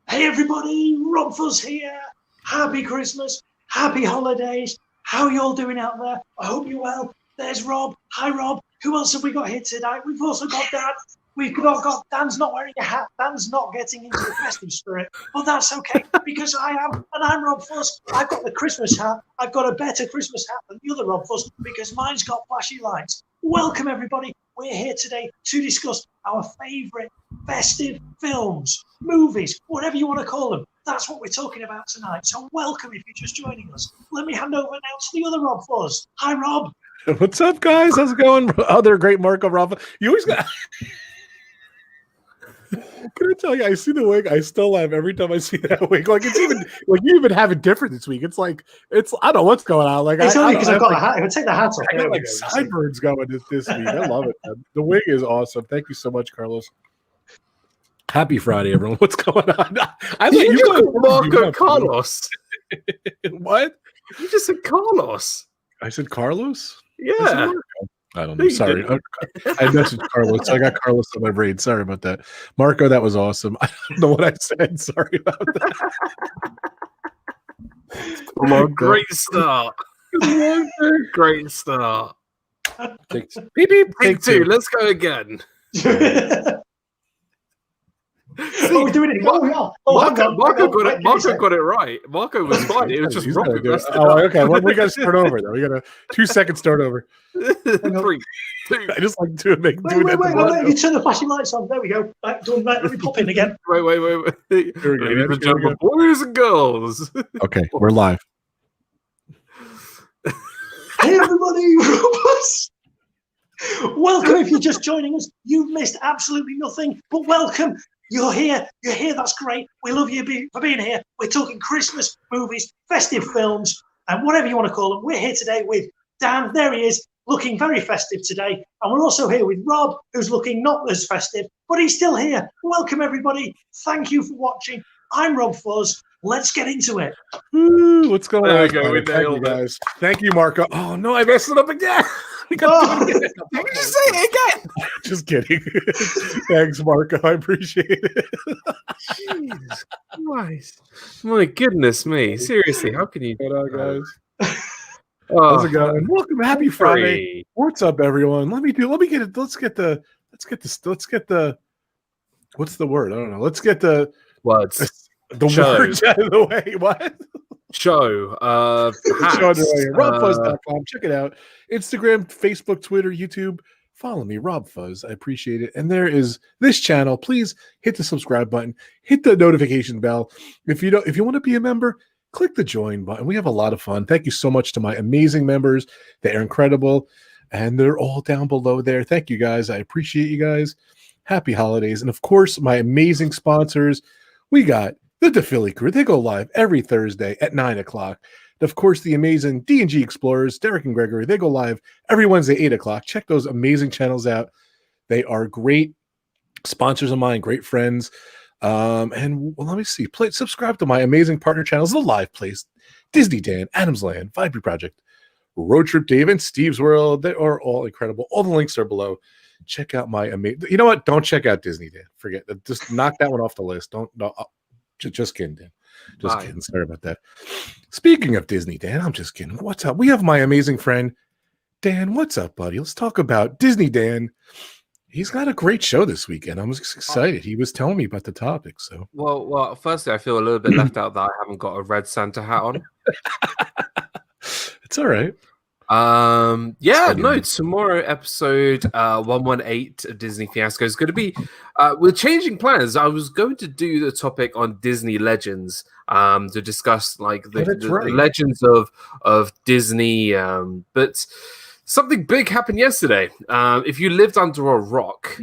Hey everybody, RobFuz here. Happy Christmas, happy holidays. How are you all doing out there? I hope you're well. There's Rob. Hi Rob. Who else have we got here tonight? We've also got Dan. We've got Dan's not wearing a hat. Dan's not getting into the festive spirit. But that's okay because I am, and I'm RobFuz. I've got the Christmas hat. I've got a better Christmas hat than the other RobFuz because mine's got flashy lights. Welcome everybody. We're here today to discuss our favourite festive films, movies, whatever you want to call them. That's what we're talking about tonight. So welcome if you're just joining us. Let me hand over now to the other RobFuz. Hi, Rob. What's up, guys? How's it going? Other great Marco Rob. You always got. Can I tell you? I see the wig. I still laugh every time I see that wig. Like it's even like you even have it different this week. It's like it's I don't know what's going on. Like it's only because I've got the hat. I would take the hat off. I got like sideburns going this week. I love it. Man. The wig is awesome. Thank you so much, Carlos. Happy Friday, everyone. What's going on? I thought you called Marco Carlos. What? You just said Carlos. I said Carlos? Yeah. I don't know. Sorry. I messaged Carlos. I got Carlos on my brain. Sorry about that. Marco, that was awesome. I don't know what I said. Sorry about that. Great start. Great start. Beep, beep. Take two. Let's go again. Oh, we're doing it. Marco got it right. Marco was fine. It was just wrong. Okay. Well, we got to start over, though. We got a 2 second start over. 3, 2. I just like doing wait. You turn the flashing lights on. There we go. Right, let me pop in again. Wait. Here we go. Boys and girls. Okay, we're live. Hey, everybody. Welcome if you're just joining us. You've missed absolutely nothing, but welcome. You're here. That's great. We love you for being here. We're talking Christmas movies, festive films, and whatever you want to call them. We're here today with Dan. There he is, looking very festive today. And we're also here with Rob, who's looking not as festive, but he's still here. Welcome, everybody. Thank you for watching. I'm RobFuz. Let's get into it. What's going on? Thank you, guys. Thank you, Marco. Oh, no, I messed it up again. Did you just say it again? Just kidding. Thanks, Marco. I appreciate it. Jesus Christ. My goodness me. Seriously, how can you do that, guys? How's it going? Welcome. Happy Friday. What's up, everyone? Let's get the what's the word? I don't know. Let's get the words. The words out of the way. What? Show. RobFuz.com. Check it out. Instagram, Facebook, Twitter, YouTube. Follow me, RobFuz. I appreciate it. And there is this channel. Please hit the subscribe button. Hit the notification bell. If you want to be a member, click the join button. We have a lot of fun. Thank you so much to my amazing members. They are incredible. And they're all down below there. Thank you guys. I appreciate you guys. Happy holidays. And of course, my amazing sponsors. We got the DePhilly Crew. They go live every Thursday at 9 o'clock. Of course, the amazing D&G Explorers, Derick and Greggory. They go live every Wednesday, 8 o'clock. Check those amazing channels out. They are great sponsors of mine, great friends. And let me see. Subscribe to my amazing partner channels, The Live Place, Disney Dan, Adam's Land, Vibrant Project, Road Trip Dave, and Steve's World. They are all incredible. All the links are below. Check out my amazing. You know what? Don't check out Disney Dan. Forget it. Just knock that one off the list. Just kidding, Dan. Just kidding. Sorry about that. Speaking of Disney, Dan, I'm just kidding. What's up? We have my amazing friend, Dan. What's up, buddy? Let's talk about Disney, Dan. He's got a great show this weekend. I'm just excited. He was telling me about the topic. So, well, firstly, I feel a little bit left out that I haven't got a red Santa hat on. It's all right. Tomorrow episode 118 of Disney Fiasco is going to be we're changing plans. I was going to do the topic on Disney legends to discuss like the legends of Disney, but something big happened yesterday. If you lived under a rock,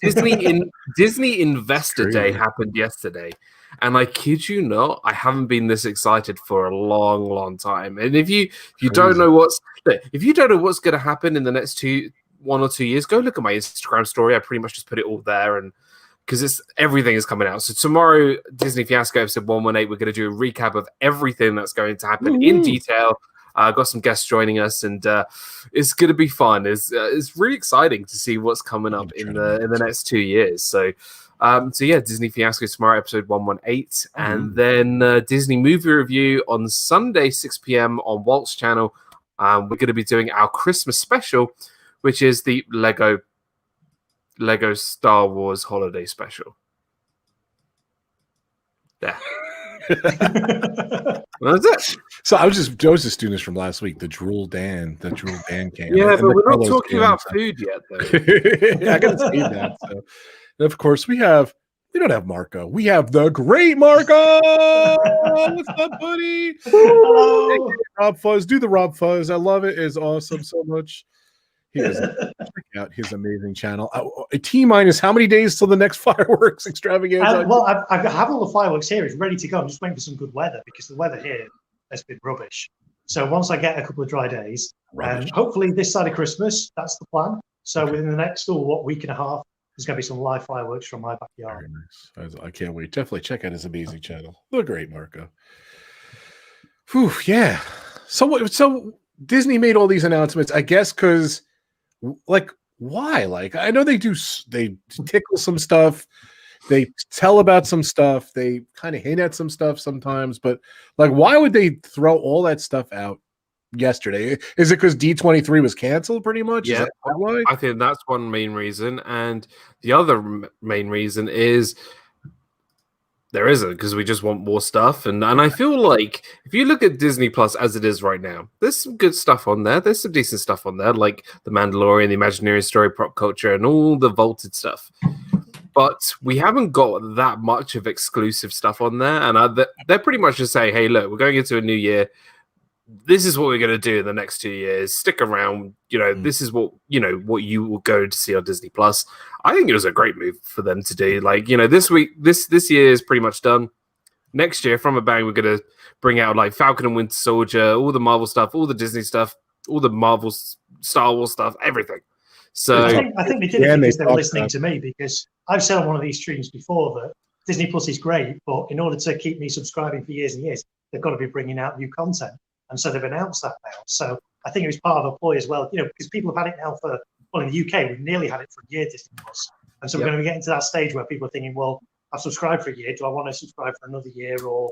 Disney Investor Day happened yesterday. And I kid you not, I haven't been this excited for a long, long time. And if you don't know what's going to happen in the next 1 or 2 years, go look at my Instagram story. I pretty much just put it all there, and because everything is coming out. So tomorrow, Disney Fiasco episode 118, we're going to do a recap of everything that's going to happen in detail. Got some guests joining us, and it's going to be fun. It's really exciting to see what's coming up in the next 2 years. So. So yeah, Disney Fiasco tomorrow, episode 118, and then Disney movie review on Sunday 6 p.m. on Walt's channel. We're going to be doing our Christmas special, which is the Lego Star Wars holiday special. Yeah. That's it. So I was just doing this from last week. The Drool Dan came. Yeah, and but we're not Carlos talking came, about so. food yet, though. I got to see that. So. And of course, we don't have Marco. We have the great Marco. What's up, buddy? Hello. RobFuz. Do the RobFuz. I love it. It's awesome so much. Check out his amazing channel. T-minus how many days till the next fireworks extravaganza? Well, I have all the fireworks here. It's ready to go. I'm just waiting for some good weather because the weather here has been rubbish. So once I get a couple of dry days, hopefully this side of Christmas, that's the plan. So within the next week and a half, there's going to be some live fireworks from my backyard. Very nice. I can't wait. Definitely check out his amazing channel. The great Marco. Whew, yeah. So Disney made all these announcements, I guess, because why? I know they tickle some stuff, they tell about some stuff, they kind of hint at some stuff sometimes, but why would they throw all that stuff out yesterday? Is it because D23 was canceled pretty much? Yeah, I think that's one main reason, and the other main reason is there isn't, because we just want more stuff. And I feel like if you look at Disney Plus as it is right now, there's some good stuff on there. There's some decent stuff on there, like The Mandalorian, The Imagineering Story, Prop Culture, and all the vaulted stuff. But we haven't got that much of exclusive stuff on there. And they're pretty much just saying, hey, look, we're going into a new year. This is what we're going to do in the next 2 years. Stick around. This is what you will go to see on Disney Plus. I think it was a great move for them to do. This week, this year is pretty much done. Next year, from a bang, we're going to bring out Falcon and Winter Soldier, all the Marvel stuff, all the Disney stuff, all the Marvel Star Wars stuff, everything. So I think they did it because they were listening to me, because I've said on one of these streams before that Disney Plus is great, but in order to keep me subscribing for years and years, they've got to be bringing out new content. And so they've announced that now. So I think it was part of a ploy as well, because people have had it now in the UK, we've nearly had it for a year, Disney Plus. And so we're going to be getting to that stage where people are thinking, well, I've subscribed for a year. Do I want to subscribe for another year, or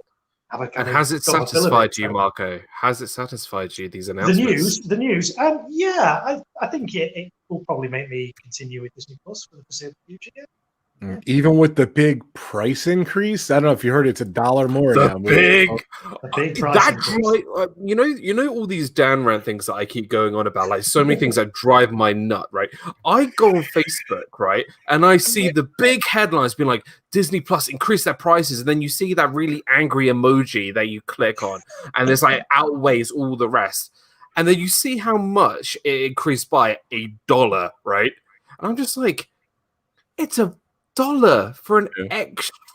have a kind of... has it satisfied you, Marco? Has it satisfied you, these announcements? The news. Yeah, I think it will probably make me continue with Disney Plus for the foreseeable future. Yeah. Even with the big price increase, I don't know if you heard, it's $1 more now. The big price increase. All these Dan Rand things that I keep going on about, so many things that drive my nut, right? I go on Facebook, right, and I see the big headlines being like, Disney Plus increased their prices, and then you see that really angry emoji that you click on, and it's outweighs all the rest. And then you see how much it increased by $1, right? And I'm just like, it's $1 for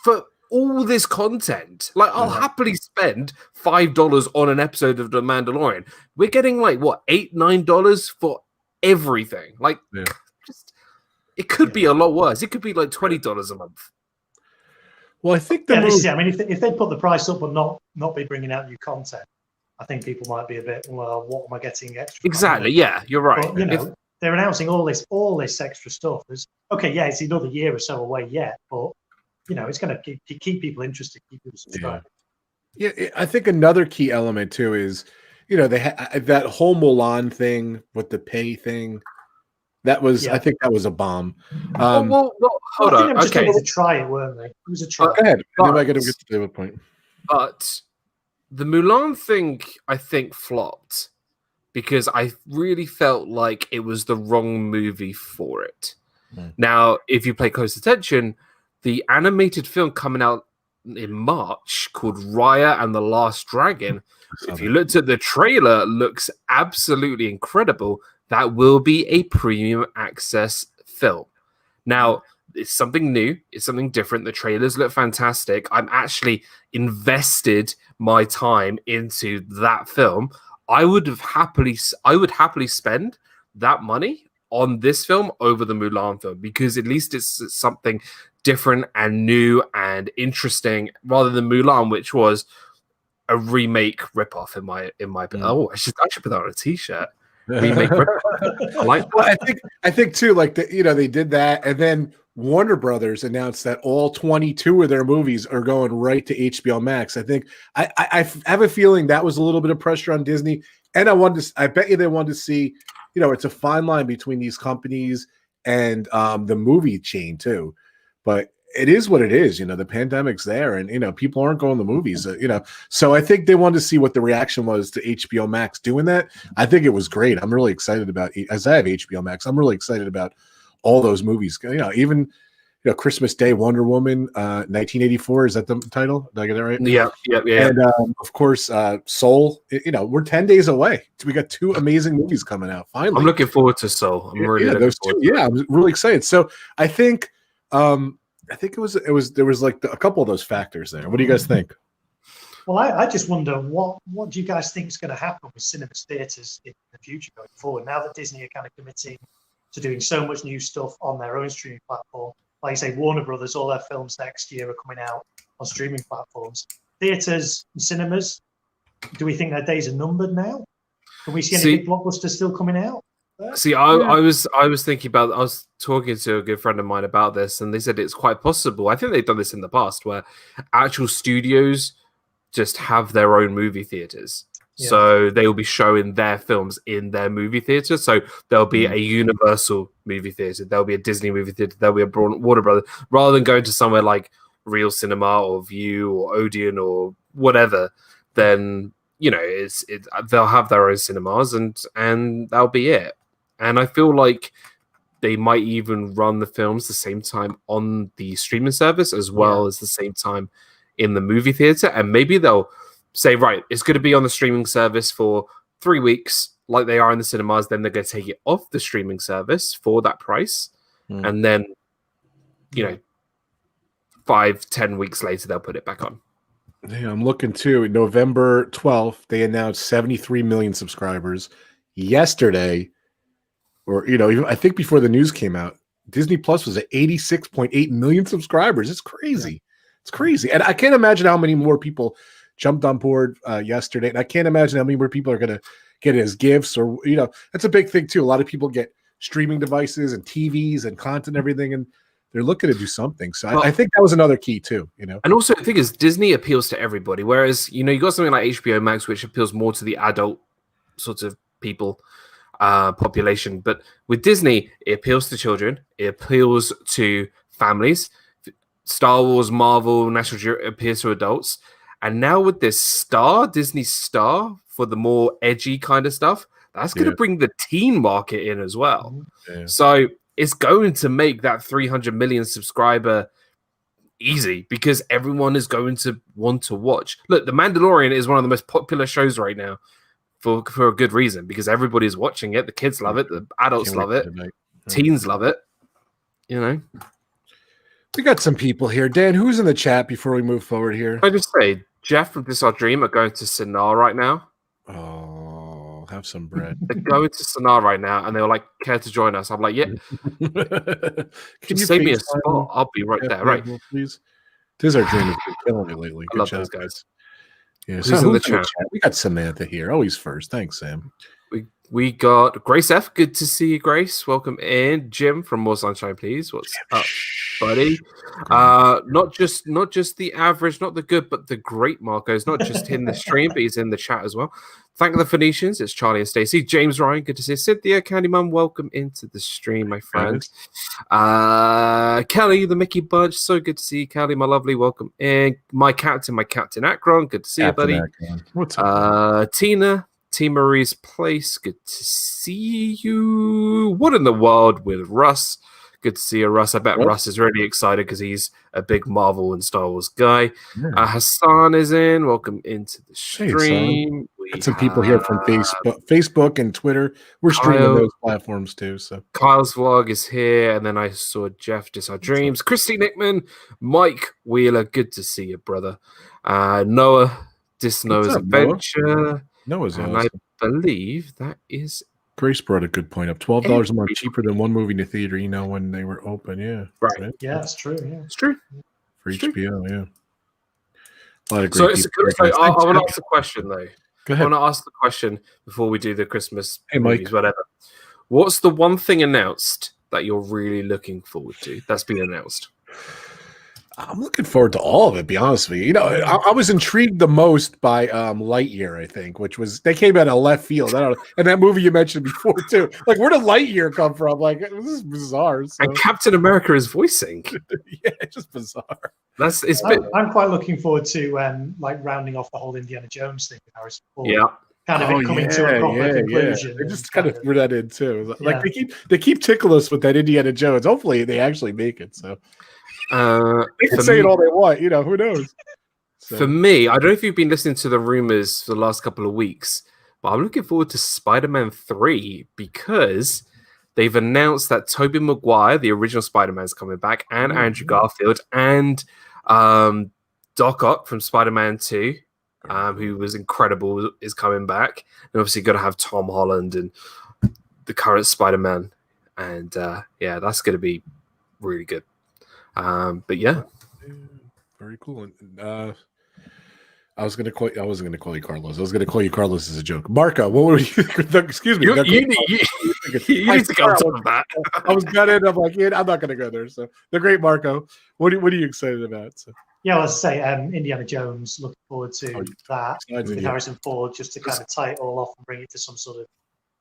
for all this content. I'll happily spend $5 on an episode of The Mandalorian. We're getting $8-9 for everything. It could be a lot worse. It could be $20 a month. Well, I think if they put the price up but not be bringing out new content, I think people might be a bit, well, what am I getting extra? Exactly. Yeah, you're right. But, they're announcing all this extra stuff. It's another year or so away yet, but it's going to keep people interested, keep people subscribing. Yeah, I think another key element too is, they that whole Mulan thing with the pay thing. That was, I think, that was a bomb. Hold on. They just wanted to try it, weren't they? It was a try. Go ahead. I got to get to the point. But the Mulan thing, I think, flopped, because I really felt like it was the wrong movie for it. Now, if you pay close attention, the animated film coming out in March called Raya and the Last Dragon, if you looked at the trailer, looks absolutely incredible. That will be a premium access film. Now, it's something new. It's something different. The trailers look fantastic. I'm actually invested my time into that film. I would happily spend that money on this film over the Mulan film, because at least it's something different and new and interesting, rather than Mulan, which was a remake ripoff in my opinion. Oh, I should put that on a t-shirt. Remake ripoff. I think too, they did that, and then Warner Brothers announced that all 22 of their movies are going right to HBO Max. I think I have a feeling that was a little bit of pressure on Disney, and I bet you they wanted to see, it's a fine line between these companies and the movie chain too. But it is what it is. The pandemic's there, and people aren't going to the movies. So I think they wanted to see what the reaction was to HBO Max doing that. I think it was great. I'm really excited about, as I have HBO Max, I'm really excited about all those movies. Even Christmas Day, Wonder Woman, 1984. Is that the title? Did I get that right? Yeah. And of course, Soul. We're 10 days away. We got 2 amazing movies coming out. Finally, I'm looking forward to Soul. I'm really looking forward to it. Yeah, I'm really excited. So I think it was there was like a couple of those factors there. What do you guys think? Well, I just wonder what do you guys think is going to happen with cinemas, theatres in the future going forward? Now that Disney are kind of committing to doing so much new stuff on their own streaming platform, like you say, Warner Brothers, all their films next year are coming out on streaming platforms. Theatres and cinemas, do we think their days are numbered now? Can we see any big blockbusters still coming out? See, I was thinking about. I was talking to a good friend of mine about this, and they said it's quite possible. I think they've done this in the past, where actual studios just have their own movie theaters. Yeah. So they will be showing their films in their movie theater. So there'll be a Universal movie theater, there'll be a Disney movie theater, there'll be a Warner Brothers, rather than going to somewhere like Real Cinema or View or Odeon or whatever. Then they'll have their own cinemas, and that'll be it. And I feel like they might even run the films the same time on the streaming service as well as the same time in the movie theater. And maybe they'll say, right, it's going to be on the streaming service for 3 weeks, like they are in the cinemas. Then they're going to take it off the streaming service for that price. And then, 5-10 weeks later, they'll put it back on. Yeah, I'm looking too. November 12th, they announced 73 million subscribers. Yesterday, or even I think before the news came out, Disney Plus was at 86.8 million subscribers. It's crazy. It's crazy. And I can't imagine how many more people jumped on board yesterday. And I can't imagine how many more people are going to get it as gifts, or, that's a big thing too. A lot of people get streaming devices and TVs and content and everything, and they're looking to do something. So I think that was another key too, And also the thing is, Disney appeals to everybody. Whereas, you got something like HBO Max, which appeals more to the adult sorts of people, population. But with Disney, it appeals to children. It appeals to families. Star Wars, Marvel, National Geographic appeals to adults. And now with this Disney Star, for the more edgy kind of stuff, that's going to bring the teen market in as well. Yeah. So it's going to make that 300 million subscriber easy, because everyone is going to want to watch. Look, The Mandalorian is one of the most popular shows right now for a good reason, because everybody's watching it. The kids love it. The adults love it. Teens love it. We got some people here. Dan, who's in the chat before we move forward here? I just say, Jeff from This Our Dream are going to Sanaa right now. Oh, have some bread. They're going to Sanaa right now, and they were like, care to join us? I'm like, yeah. Can you save me a spot? I'll be right there, right? Please. This Our Dream has been killing it lately. I love those guys. Yeah, who's in the chat? We got Samantha here. Always first. Thanks, Sam. We got Grace F. Good to see you, Grace. Welcome in. Jim from More Sunshine, please. What's up, buddy? Not just the average, not the good, but the great Marco. It's not just in the stream, but he's in the chat as well. Thank the Phoenicians. It's Charlie and Stacey. James Ryan, good to see you. Cynthia, Candyman, welcome into the stream, my friend. Kelly, the Mickey Bunch, so good to see you, Kelly, my lovely. Welcome in. My Captain Akron, good to see Captain you, buddy. Akron. What's up? Tina, T. Marie's Place, good to see you. What in the world with Russ? Good to see you, Russ. I bet Russ is really excited because he's a big Marvel and Star Wars guy. Yeah. Hassan is in. Welcome into the stream. We got some people here from Facebook and Twitter. We're streaming those platforms too. So Kyle's vlog is here, and then I saw Jeff Dis Our Dreams. Christy Nickman, Mike Wheeler. Good to see you, brother. Noah Dis Noah's Adventure. Noah's and awesome. I believe that is. Grace brought a good point up. $12 a month cheaper than one movie in the theater, when they were open. Yeah. Right. Yeah, it's true. Yeah. It's true. For HBO, yeah. A lot of So, great I want to ask a question, though. Go ahead. I want to ask the question before we do the Christmas Hey, Mike. movies, whatever. What's the one thing announced that you're really looking forward to that's been announced? I'm looking forward to all of it, to be honest with you. You know, I was intrigued the most by Lightyear, I think, which was they came out of left field. I don't know. And that movie you mentioned before too. Like, where did Lightyear come from? Like, this is bizarre. So. And Captain America is voicing. Yeah, it's just bizarre. I'm quite looking forward to like rounding off the whole Indiana Jones thing with Harrison Ford. Yeah. Kind of it coming to a proper conclusion. Yeah. They just kind of threw that in too. Like they keep tickling us with that Indiana Jones. Hopefully they actually make it. So they can say it all they want, you know, who knows? So. For me, I don't know if you've been listening to the rumors for the last couple of weeks, but I'm looking forward to Spider-Man 3 because they've announced that Tobey Maguire, the original Spider-Man, is coming back, and Andrew Garfield, and Doc Ock from Spider-Man 2, who was incredible, is coming back. And obviously got to have Tom Holland and the current Spider-Man. And that's going to be really good. But yeah, very cool. And I wasn't going to call you Carlos. I was going to call you Carlos as a joke. Marco, what were you? Excuse me. You need to go on top of that. I was gutted. I'm like, I'm not going to go there. So the great Marco, what are you excited about? So. Yeah, let's say Indiana Jones. Looking forward to that with Harrison Ford, just to kind of tie it all off and bring it to some sort of.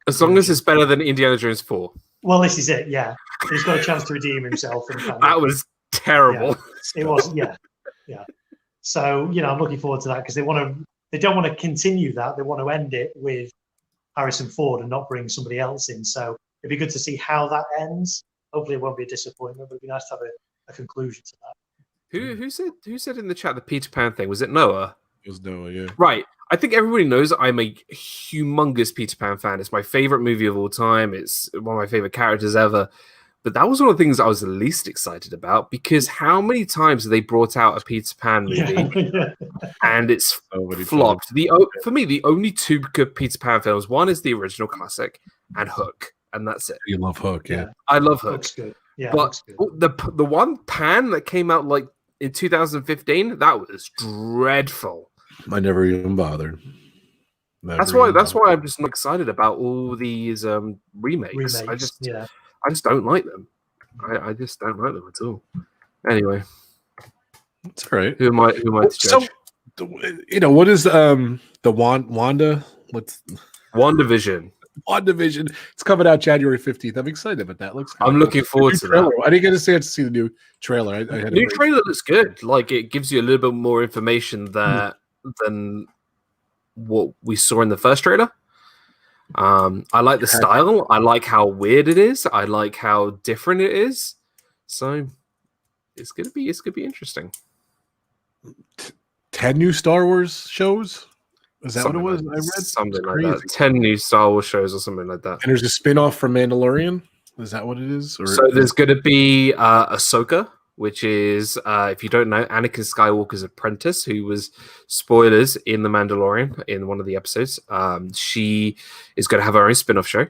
As long as it's better than Indiana Jones 4. Well, this is it. Yeah, he's got a chance to redeem himself. And that was terrible. Yeah, it was. Yeah. So I'm looking forward to that because they don't want to continue that. They want to end it with Harrison Ford and not bring somebody else in. So it'd be good to see how that ends. Hopefully, it won't be a disappointment, but it'd be nice to have a conclusion to that. Who said in the chat the Peter Pan thing? Was it Noah? It was Noah, yeah. Right. I think everybody knows I'm a humongous Peter Pan fan. It's my favorite movie of all time. It's one of my favorite characters ever. But that was one of the things I was the least excited about because how many times have they brought out a Peter Pan movie and it's flopped? For me, the only two good Peter Pan films, one is the original classic and Hook, and that's it. You love Hook, yeah. I love Hook. Hook's good. Yeah, but the one Pan that came out like in 2015, that was dreadful. I never even bothered. That's why I'm just not excited about all these remakes. I just don't like them. I just don't like them at all. Anyway, it's all right. Who am I to judge? So, what is the Wanda? What's WandaVision? WandaVision. It's coming out January 15th. I'm excited about that. I'm looking forward to that. I didn't get a chance to see the new trailer. The new trailer looks good. Like it gives you a little bit more information than what we saw in the first trailer. I like the style. I like how weird it is. I like how different it is. So it's gonna be interesting. 10 new Star Wars shows. Is that something what it was? Like, I read something like that. 10 new Star Wars shows or something like that. And there's a spin-off from Mandalorian. Is that what it is? Or so there's going to be Ahsoka, which is, if you don't know, Anakin Skywalker's apprentice, who was, spoilers, in The Mandalorian, in one of the episodes. She is going to have her own spin-off show.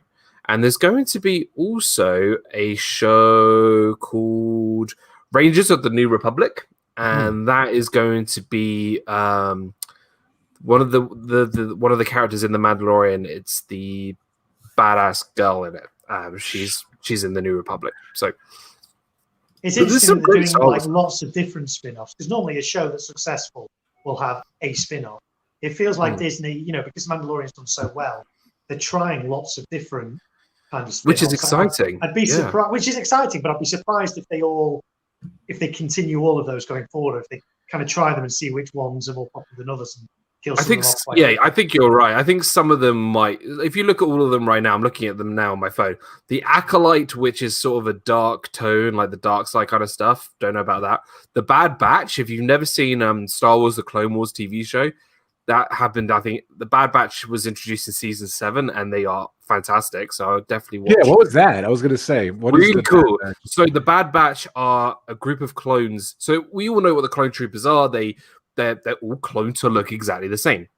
And there's going to be also a show called Rangers of the New Republic. And that is going to be one of the characters in The Mandalorian. It's the badass girl in it. She's in the New Republic. So it's interesting that they're doing like lots of different spin-offs, because normally a show that's successful will have a spin-off. It feels like Disney, because Mandalorian's done so well, they're trying lots of different kind of spin-offs. Which is exciting. I'd be surprised, which is exciting, but I'd be surprised if they continue all of those going forward, or if they kind of try them and see which ones are more popular than others and kill some of them off. I think you're right. I think some of them might, if you look at all of them right now, I'm looking at them now on my phone. The Acolyte, which is sort of a dark tone, like the dark side kind of stuff. Don't know about that. The Bad Batch, if you've never seen Star Wars, the Clone Wars TV show, that happened, I think the Bad Batch was introduced in season 7 and they are fantastic. So I'll definitely watch. Yeah, what was that? I was going to say. Really cool. So the Bad Batch are a group of clones. So we all know what the clone troopers are. They're all cloned to look exactly the same.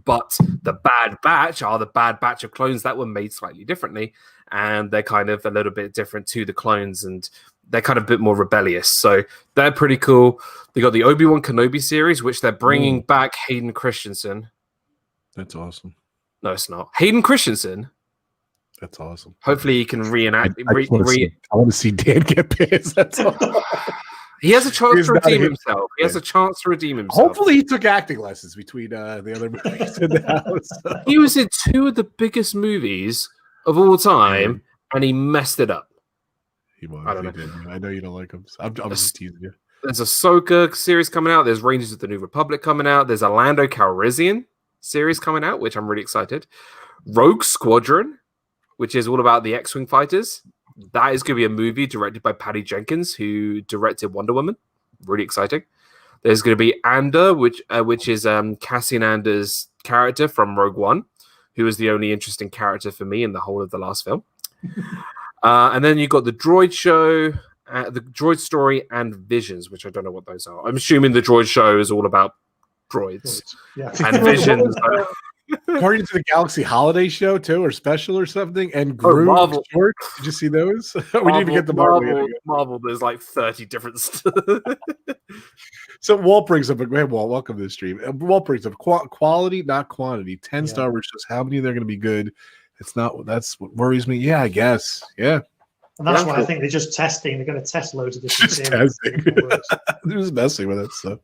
But the Bad Batch are the bad batch of clones that were made slightly differently. And they're kind of a little bit different to the clones. And they're kind of a bit more rebellious. So they're pretty cool. They got the Obi-Wan Kenobi series, which they're bringing back Hayden Christensen. That's awesome. No, it's not. Hayden Christensen. That's awesome. Hopefully, he can reenact. I want to see Dan get pissed. That's all. He has a chance to redeem himself. He has Yeah. a chance to redeem himself. Hopefully, he took acting lessons between the other movies in the house. So. He was in 2 of the biggest movies of all time, and he messed it up. He was. I don't He know. did. I know you don't like him. So I'm just teasing you. There's a Ahsoka series coming out. There's Rangers of the New Republic coming out. There's a Lando Calrissian series coming out, which I'm really excited. Rogue Squadron, which is all about the X-Wing fighters. That is going to be a movie directed by Patty Jenkins, who directed Wonder Woman. Really exciting. There's going to be Ander, which is Cassian Ander's character from Rogue One, who is the only interesting character for me in the whole of the last film. And then you've got the Droid Show, the Droid Story, and Visions, which I don't know what those are. I'm assuming the Droid Show is all about droids. Yeah. And Visions. Guardians of the Galaxy holiday show too, or special or something, and Groot Marvel. short. Did you see those? We need to get the Marvel. Marvel. There's like 30 different stuff. So Walt brings up. Hey, Walt, welcome to the stream. Walt brings up quality, not quantity. 10 Star Wars shows. How many they're going to be good? It's not. That's what worries me. Yeah, I guess. Yeah. And that's why I think they're just testing. They're going to test loads of different series. They're just messing with it. So.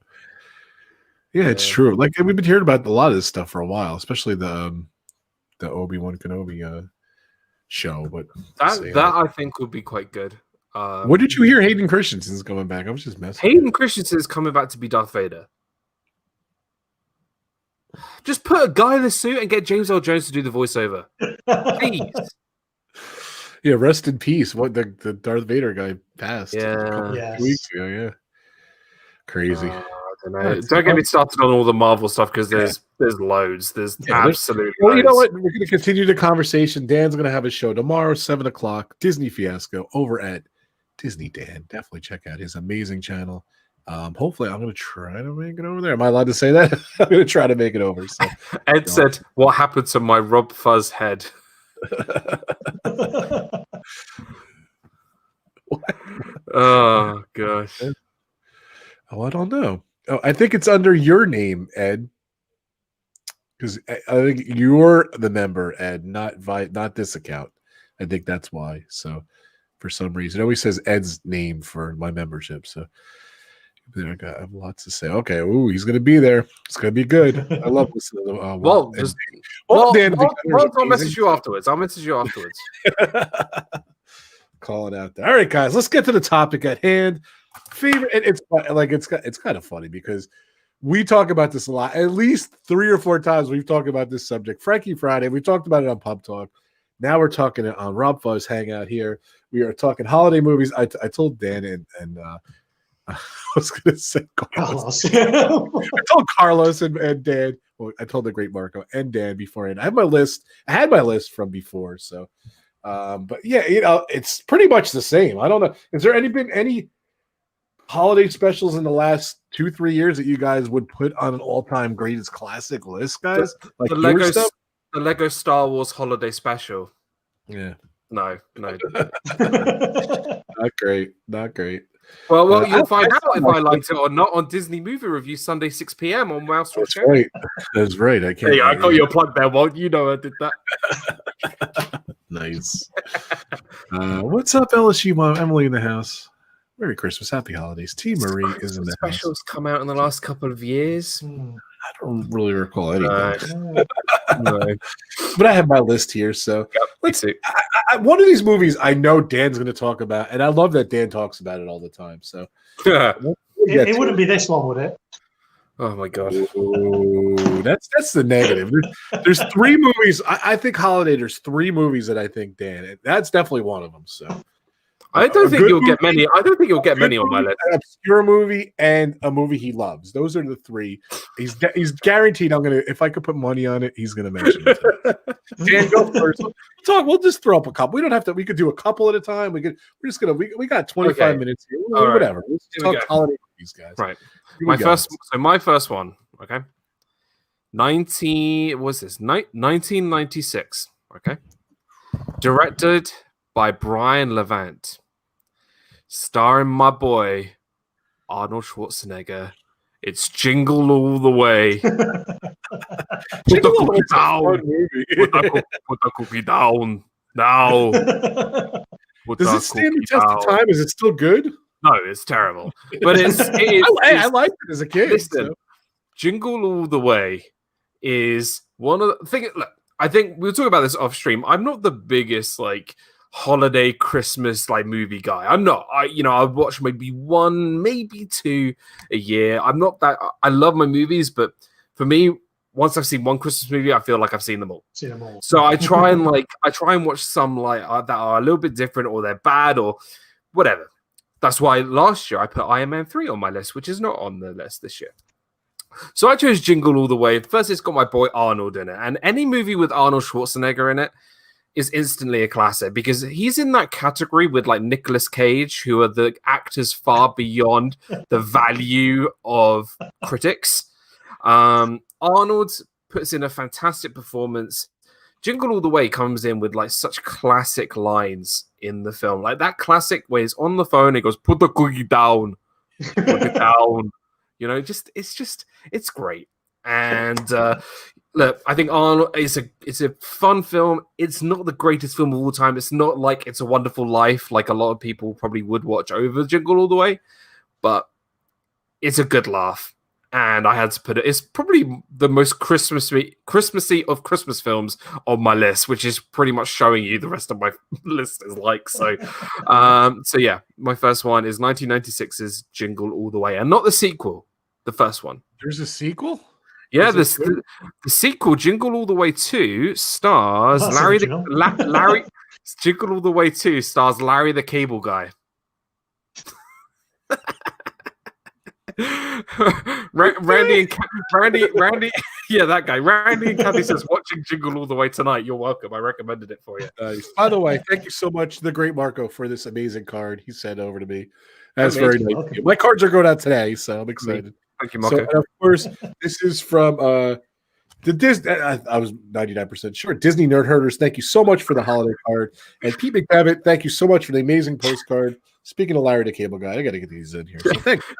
Yeah, it's true. Like we've been hearing about a lot of this stuff for a while, especially the Obi-Wan Kenobi show. But that I think would be quite good. What did you hear? Hayden Christensen's coming back. I was just messing. Hayden Christensen is coming back to be Darth Vader. Just put a guy in a suit and get James Earl Jones to do the voiceover, please. Yeah, rest in peace. What the Darth Vader guy passed? Yeah, weeks ago. Yeah, crazy. Don't get me started on all the Marvel stuff because there's loads. There's absolutely. Well, you know what? We're going to continue the conversation. Dan's going to have a show tomorrow, 7:00. Disney Fiasco over at Disney Dan. Definitely check out his amazing channel. Hopefully, I'm going to try to make it over there. Am I allowed to say that? I'm going to try to make it over. So. Ed said, "What happened to my RobFuz head?" Oh gosh. Oh, I don't know. Oh, I think it's under your name, Ed. Because I think you're the member, Ed, not this account. I think that's why. So, for some reason, it always says Ed's name for my membership. So, I have lots to say. Okay, he's going to be there. It's going to be good. I love this. Well, Dan, I'll message you afterwards. Calling out there. All right, guys, let's get to the topic at hand. Favorite, and it's kind of funny because we talk about this a lot. At least 3 or 4 times we've talked about this subject. Frankie Friday, we talked about it on Pub Talk. Now we're talking it on RobFuz Hangout here. We are talking holiday movies. I told Dan and I was going to say Carlos. I told Carlos and Dan. Well, I told the great Marco and Dan beforehand. I had my list from before. So, but yeah, it's pretty much the same. I don't know. Is there been any holiday specials in the last 2-3 years that you guys would put on an all-time greatest classic list, guys? The Lego Star Wars holiday special. Yeah. No. Not great. Well, you'll find out if I liked it or not on Disney Movie Review Sunday 6 p.m. on Mouse Talk Show. That's right. I can't. I got your plug there, Walt. You know I did that. Nice. What's up, LSU mom? Emily in the house. Merry Christmas, happy holidays. T. Marie is in the specials come out in the last couple of years. I don't really recall anything. No. But I have my list here, so let's see. One of these movies I know Dan's going to talk about, and I love that Dan talks about it all the time. So it wouldn't be this one, would it? Oh my god! Ooh, that's the negative. There's 3 movies. I think holiday. There's 3 movies that I think Dan. That's definitely one of them. So. I don't think you'll get many. I don't think you'll get many on my list. An obscure movie and a movie he loves. Those are the 3. He's guaranteed. If I could put money on it, he's going to mention it. Dan, go first. We'll just throw up a couple. We don't have to. We could do a couple at a time. We got 25 minutes here. Whatever. Let's talk holiday movies, guys. Right. My first one. Okay. 1996. Okay. Directed by Brian Levant, starring my boy Arnold Schwarzenegger. It's Jingle All the Way. Put the cookie down. No. Does it stand the test of time? Is it still good? No, it's terrible. But I liked it as a kid. Listen, Jingle All the Way is one of the things. Look, I think we'll talk about this off stream. I'm not the biggest like holiday Christmas like movie guy. I'm not. I watch maybe one, maybe two a year. I'm not that. I love my movies, but for me, once I've seen one Christmas movie, I feel like I've seen them all. So I try and watch some that are a little bit different, or they're bad, or whatever. That's why last year I put Iron Man 3 on my list, which is not on the list this year. So I chose Jingle All the Way. First, it's got my boy Arnold in it, and any movie with Arnold Schwarzenegger in it is instantly a classic because he's in that category with like Nicolas Cage, who are the actors far beyond the value of critics. Arnold puts in a fantastic performance. Jingle All the Way comes in with like such classic lines in the film, like that classic where he's on the phone, he goes, "Put the cookie down, put it down." It's great. And look, I think Arnold it's a fun film. It's not the greatest film of all time. It's not like It's a Wonderful Life, like a lot of people probably would watch over Jingle All the Way, but it's a good laugh. And I had to put it. It's probably the most Christmassy of Christmas films on my list, which is pretty much showing you the rest of my list is like. So, so yeah, my first one is 1996's Jingle All the Way, and not the sequel, the first one. There's a sequel? Yeah, the sequel, Jingle All the Way 2, stars Larry. Jingle All the Way 2 stars Larry the Cable Guy. Randy, yeah, that guy. Randy and Kathy says, watching Jingle All the Way tonight. You're welcome. I recommended it for you. By the way, thank you so much, the great Marco, for this amazing card he sent over to me. That's very nice. Okay. My cards are going out today, so I'm excited. Thank you, Marco. So, and of course, this is from the Disney. I was 99% sure. Disney Nerd Herders, thank you so much for the holiday card. And Pete McDevitt, thank you so much for the amazing postcard. Speaking of Larry the Cable Guy, I got to get these in here. So thank you,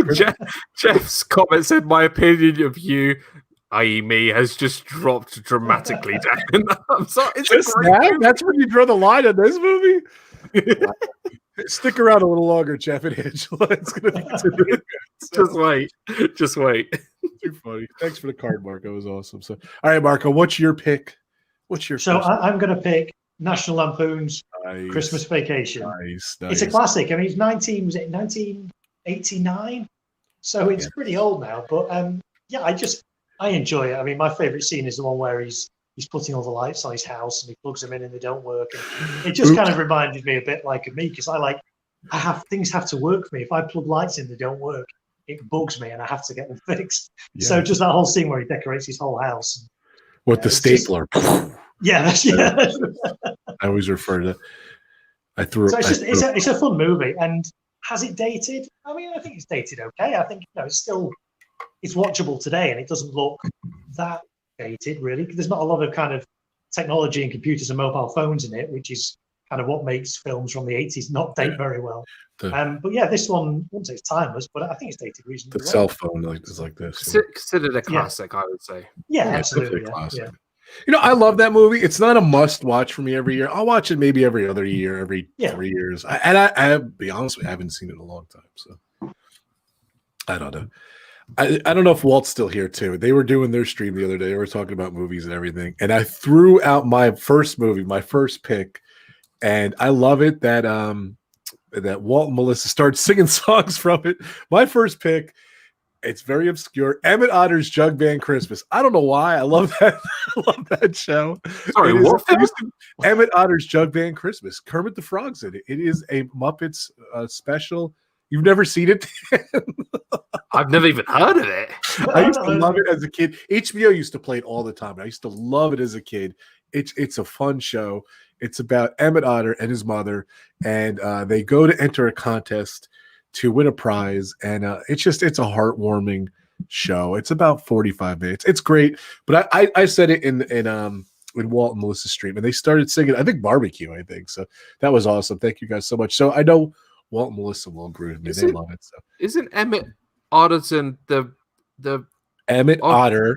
guys. Jeff's comment said, "My opinion of you, i.e., me, has just dropped dramatically down." I'm sorry. That's when you draw the line on this movie. Stick around a little longer, Jeff and Angela. It's going to be good. So. Just wait. Too funny. Thanks for the card, Marco. It was awesome. So, all right, Marco, what's your pick? So I'm going to pick National Lampoon's Christmas Vacation. Nice. It's a classic. I mean, it's 1989? So it's pretty old now. But yeah, I enjoy it. I mean, my favorite scene is the one where he's putting all the lights on his house and he plugs them in and they don't work. And it just kind of reminded me a bit like me, because things have to work for me. If I plug lights in, they don't work. It bugs me and I have to get them fixed. Yeah. So just that whole scene where he decorates his whole house. With the stapler. Yeah. I always refer to that. It's a fun movie. And has it dated? I mean, I think it's dated okay. I think it's watchable today and it doesn't look that dated, really, because there's not a lot of kind of technology and computers and mobile phones in it, which is kind of what makes films from the 80s not date very well. But yeah, this one, I wouldn't say it's timeless, but I think it's dated reasonably well. The cell phone is like this. Considered a classic, I would say. Yeah, absolutely. Classic. Yeah. I love that movie. It's not a must watch for me every year. I'll watch it maybe every other year, every 3 years. I be honest with you, I haven't seen it in a long time, so I don't know. I don't know if Walt's still here too. They were doing their stream the other day. They were talking about movies and everything. And I threw out my first movie, my first pick. And I love it that that Walt and Melissa started singing songs from it. My first pick, it's very obscure. Emmett Otter's Jug Band Christmas. I don't know why. I love that. I love that show. Sorry, what? Emmett Otter's Jug Band Christmas. Kermit the Frog's in it. It is a Muppets special. You've never seen it? I've never even heard of it. I used to love it as a kid. HBO used to play it all the time. I used to love it as a kid. It's a fun show. It's about Emmett Otter and his mother, and they go to enter a contest to win a prize, and it's a heartwarming show. It's about 45 minutes. It's great, but I said it in Walt and Melissa's stream, and they started singing, I think, Barbecue, so that was awesome. Thank you guys so much. So I know Walt and Melissa will agree with me. They love it. So isn't Emmett Otterton the Emmett Otter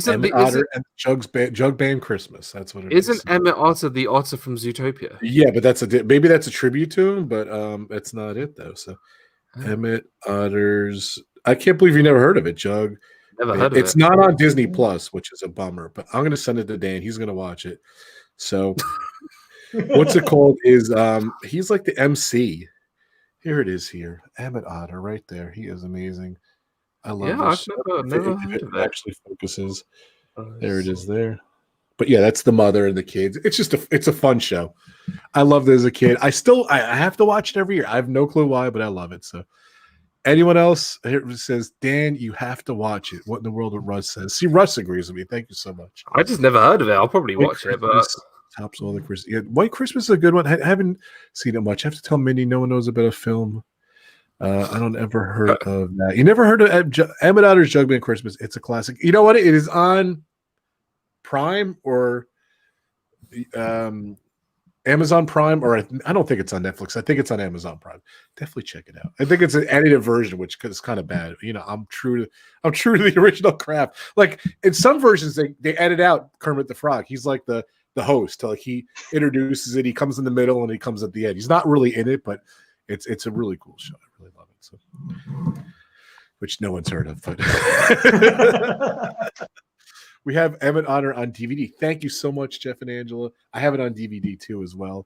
Emmett Otter and Jug Band Christmas. That's what it is. Isn't Emmett Otter the otter from Zootopia? Yeah, but maybe that's a tribute to him, but that's not it though. So Emmett Otter's. I can't believe you never heard of it, Jug. Never heard of it. It's not on Disney Plus, which is a bummer. But I'm gonna send it to Dan. He's gonna watch it. So what's it called? Is he's like the MC. Here it is. Here, Emmett Otter, right there. He is amazing. I love this. I've never heard of it. Actually focuses. There it is there. But yeah, that's the mother and the kids. It's just it's a fun show. I loved it as a kid. I have to watch it every year. I have no clue why, but I love it. So anyone else here says, Dan, you have to watch it. What in the world would Russ says? See, Russ agrees with me. Thank you so much. I just never heard of it. I'll probably watch it, but tops all the Christmas. Yeah, White Christmas is a good one. I haven't seen it much. I have to tell Mindy no one knows about a film. I don't ever heard of that. You never heard of Emmett Otter's Jug Band Christmas? It's a classic. You know what? It is on Prime or Amazon Prime, or I don't think it's on Netflix. I think it's on Amazon Prime. Definitely check it out. I think it's an edited version, which is kind of bad. You know, I'm true to the original crap. Like in some versions, they edit out Kermit the Frog. He's like the host. Like he introduces it, he comes in the middle, and he comes at the end. He's not really in it, but it's a really cool show. I really love it. So, which no one's heard of, but we have Emmett Otter on DVD. Thank you so much, Jeff and Angela. I have it on DVD too as well.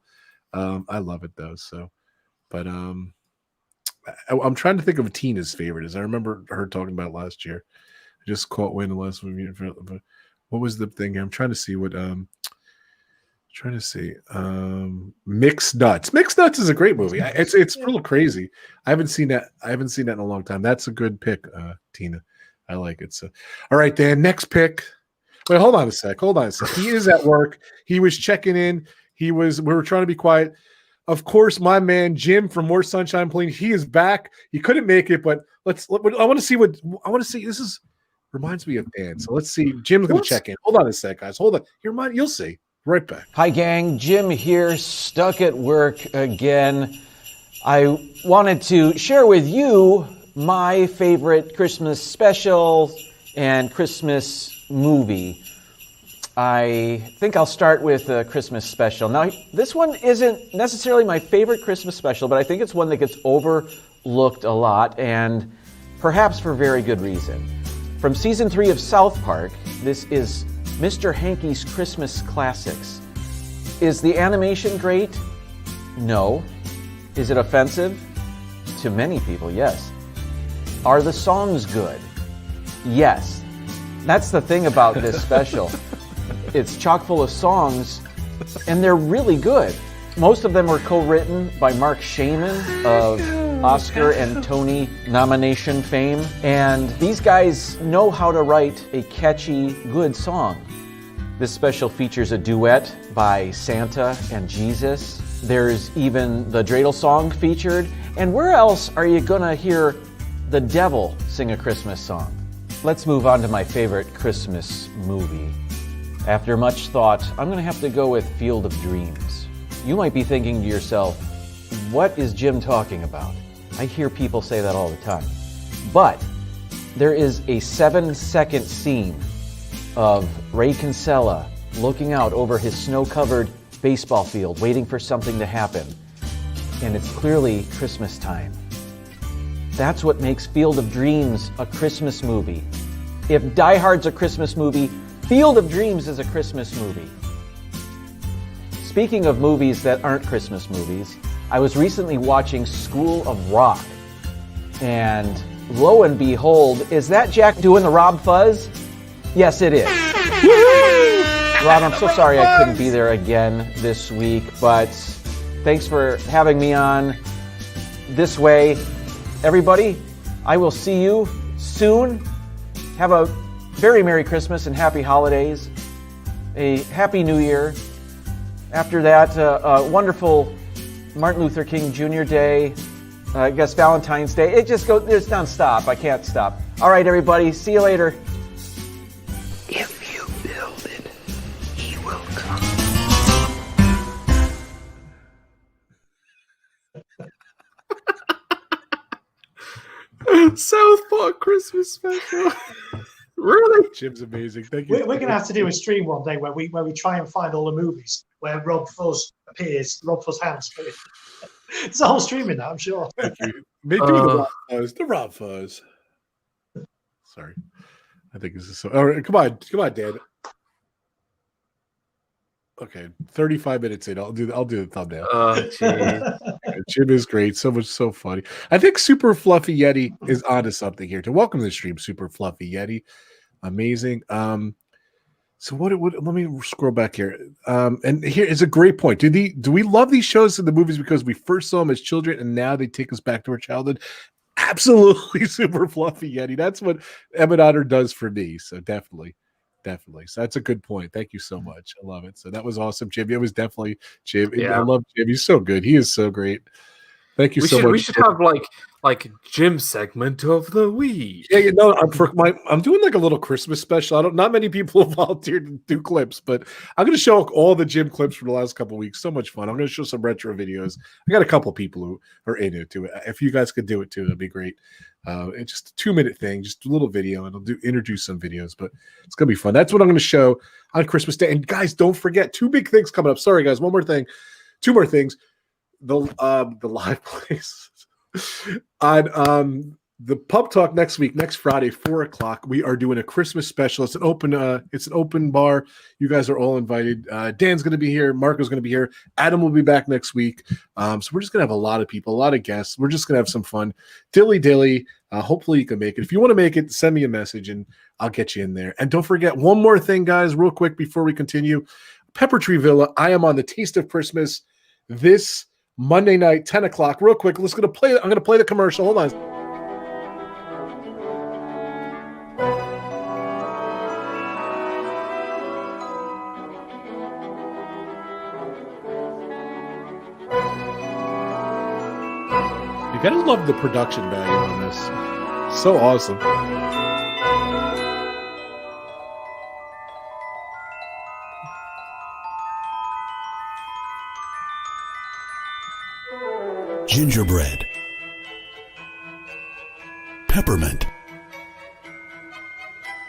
I love it though. So, but I'm trying to think of Tina's favorite. As I remember her talking about last year. I just caught wind the last movie. But what was the thing? I'm trying to see what. Mixed Nuts. Mixed Nuts is a great movie. It's a little crazy. I haven't seen that in a long time. That's a good pick, Tina. I like it. So, all right, Dan. Next pick. Wait, hold on a sec. He is at work. He was checking in. We were trying to be quiet. Of course, my man Jim from More Sunshine Plain. He is back. He couldn't make it, but I want to see. This reminds me of Dan. So let's see. Jim's going to check in. Hold on a sec, guys. Hold on. You'll see. Right back. Hi, gang. Jim here, stuck at work again. I wanted to share with you my favorite Christmas special and Christmas movie. I think I'll start with a Christmas special. Now, this one isn't necessarily my favorite Christmas special, but I think it's one that gets overlooked a lot, and perhaps for very good reason. From season 3 of South Park, this is Mr. Hankey's Christmas Classics. Is the animation great? No. Is it offensive? To many people, yes. Are the songs good? Yes. That's the thing about this special. It's chock full of songs, and they're really good. Most of them were co-written by Mark Shaman of Oscar and Tony nomination fame. And these guys know how to write a catchy, good song. This special features a duet by Santa and Jesus. There's even the dreidel song featured. And where else are you gonna hear the devil sing a Christmas song? Let's move on to my favorite Christmas movie. After much thought, I'm gonna have to go with Field of Dreams. You might be thinking to yourself, what is Jim talking about? I hear people say that all the time. But there is a 7-second scene of Ray Kinsella looking out over his snow-covered baseball field, waiting for something to happen. And it's clearly Christmas time. That's what makes Field of Dreams a Christmas movie. If Die Hard's a Christmas movie, Field of Dreams is a Christmas movie. Speaking of movies that aren't Christmas movies, I was recently watching School of Rock. And lo and behold, is that Jack doing the RobFuz? Yes, it is. Rob, I'm so sorry I couldn't be there again this week, but thanks for having me on this way. Everybody, I will see you soon. Have a very Merry Christmas and Happy Holidays. A Happy New Year. After that, a wonderful Martin Luther King Jr. Day. I guess Valentine's Day. It just goes, it's nonstop. I can't stop. All right, everybody. See you later. If you build it, he will come. South Park Christmas special. Really? Jim's amazing. Thank you. We're going to have to do a stream one day where we try and find all the movies where RobFuz appears, RobFuz Hangout appears. It's a whole stream in that, I'm sure. Thank you. Maybe the RobFuz. Sorry. I think this is so. All right, come on, Dan. Okay, 35 minutes in. I'll do the thumbnail. Jim is great. So funny. I think Super Fluffy Yeti is onto something here. To welcome to the stream, Super Fluffy Yeti. Amazing. So what let me scroll back here. And here is a great point. Do we love these shows and the movies because we first saw them as children and now they take us back to our childhood? Absolutely, Super Fluffy Yeti. That's what Emmett Otter does for me. So definitely. So that's a good point. Thank you so much. I love it. So that was awesome, Jim. It was definitely Jim. Yeah. I love Jim. He's so good. He is so great. Thank you so much. We should have like Jim segment of the week. Yeah, I'm doing like a little Christmas special. Not many people have volunteered to do clips, but I'm going to show all the Jim clips from the last couple of weeks. So much fun. I'm going to show some retro videos. I got a couple people who are into it. If you guys could do it too, that'd be great. It's just a 2-minute thing, just a little video, and I'll introduce some videos, but it's gonna be fun. That's what I'm gonna show on Christmas Day. And guys, don't forget 2 big things coming up. Sorry, guys, 2 more things. The live place on the Pub Talk next week, next Friday, 4:00. We are doing a Christmas special. It's an open bar. You guys are all invited. Dan's going to be here. Marco's going to be here. Adam will be back next week. So we're just going to have a lot of people, a lot of guests. We're just going to have some fun. Dilly. Hopefully you can make it. If you want to make it, send me a message and I'll get you in there. And don't forget one more thing, guys, real quick before we continue. Pepper Tree Villa. I am on the Taste of Christmas this Monday night, 10:00. Real quick, I'm going to play the commercial. Hold on. You gotta love the production value on this. So awesome. Gingerbread, peppermint,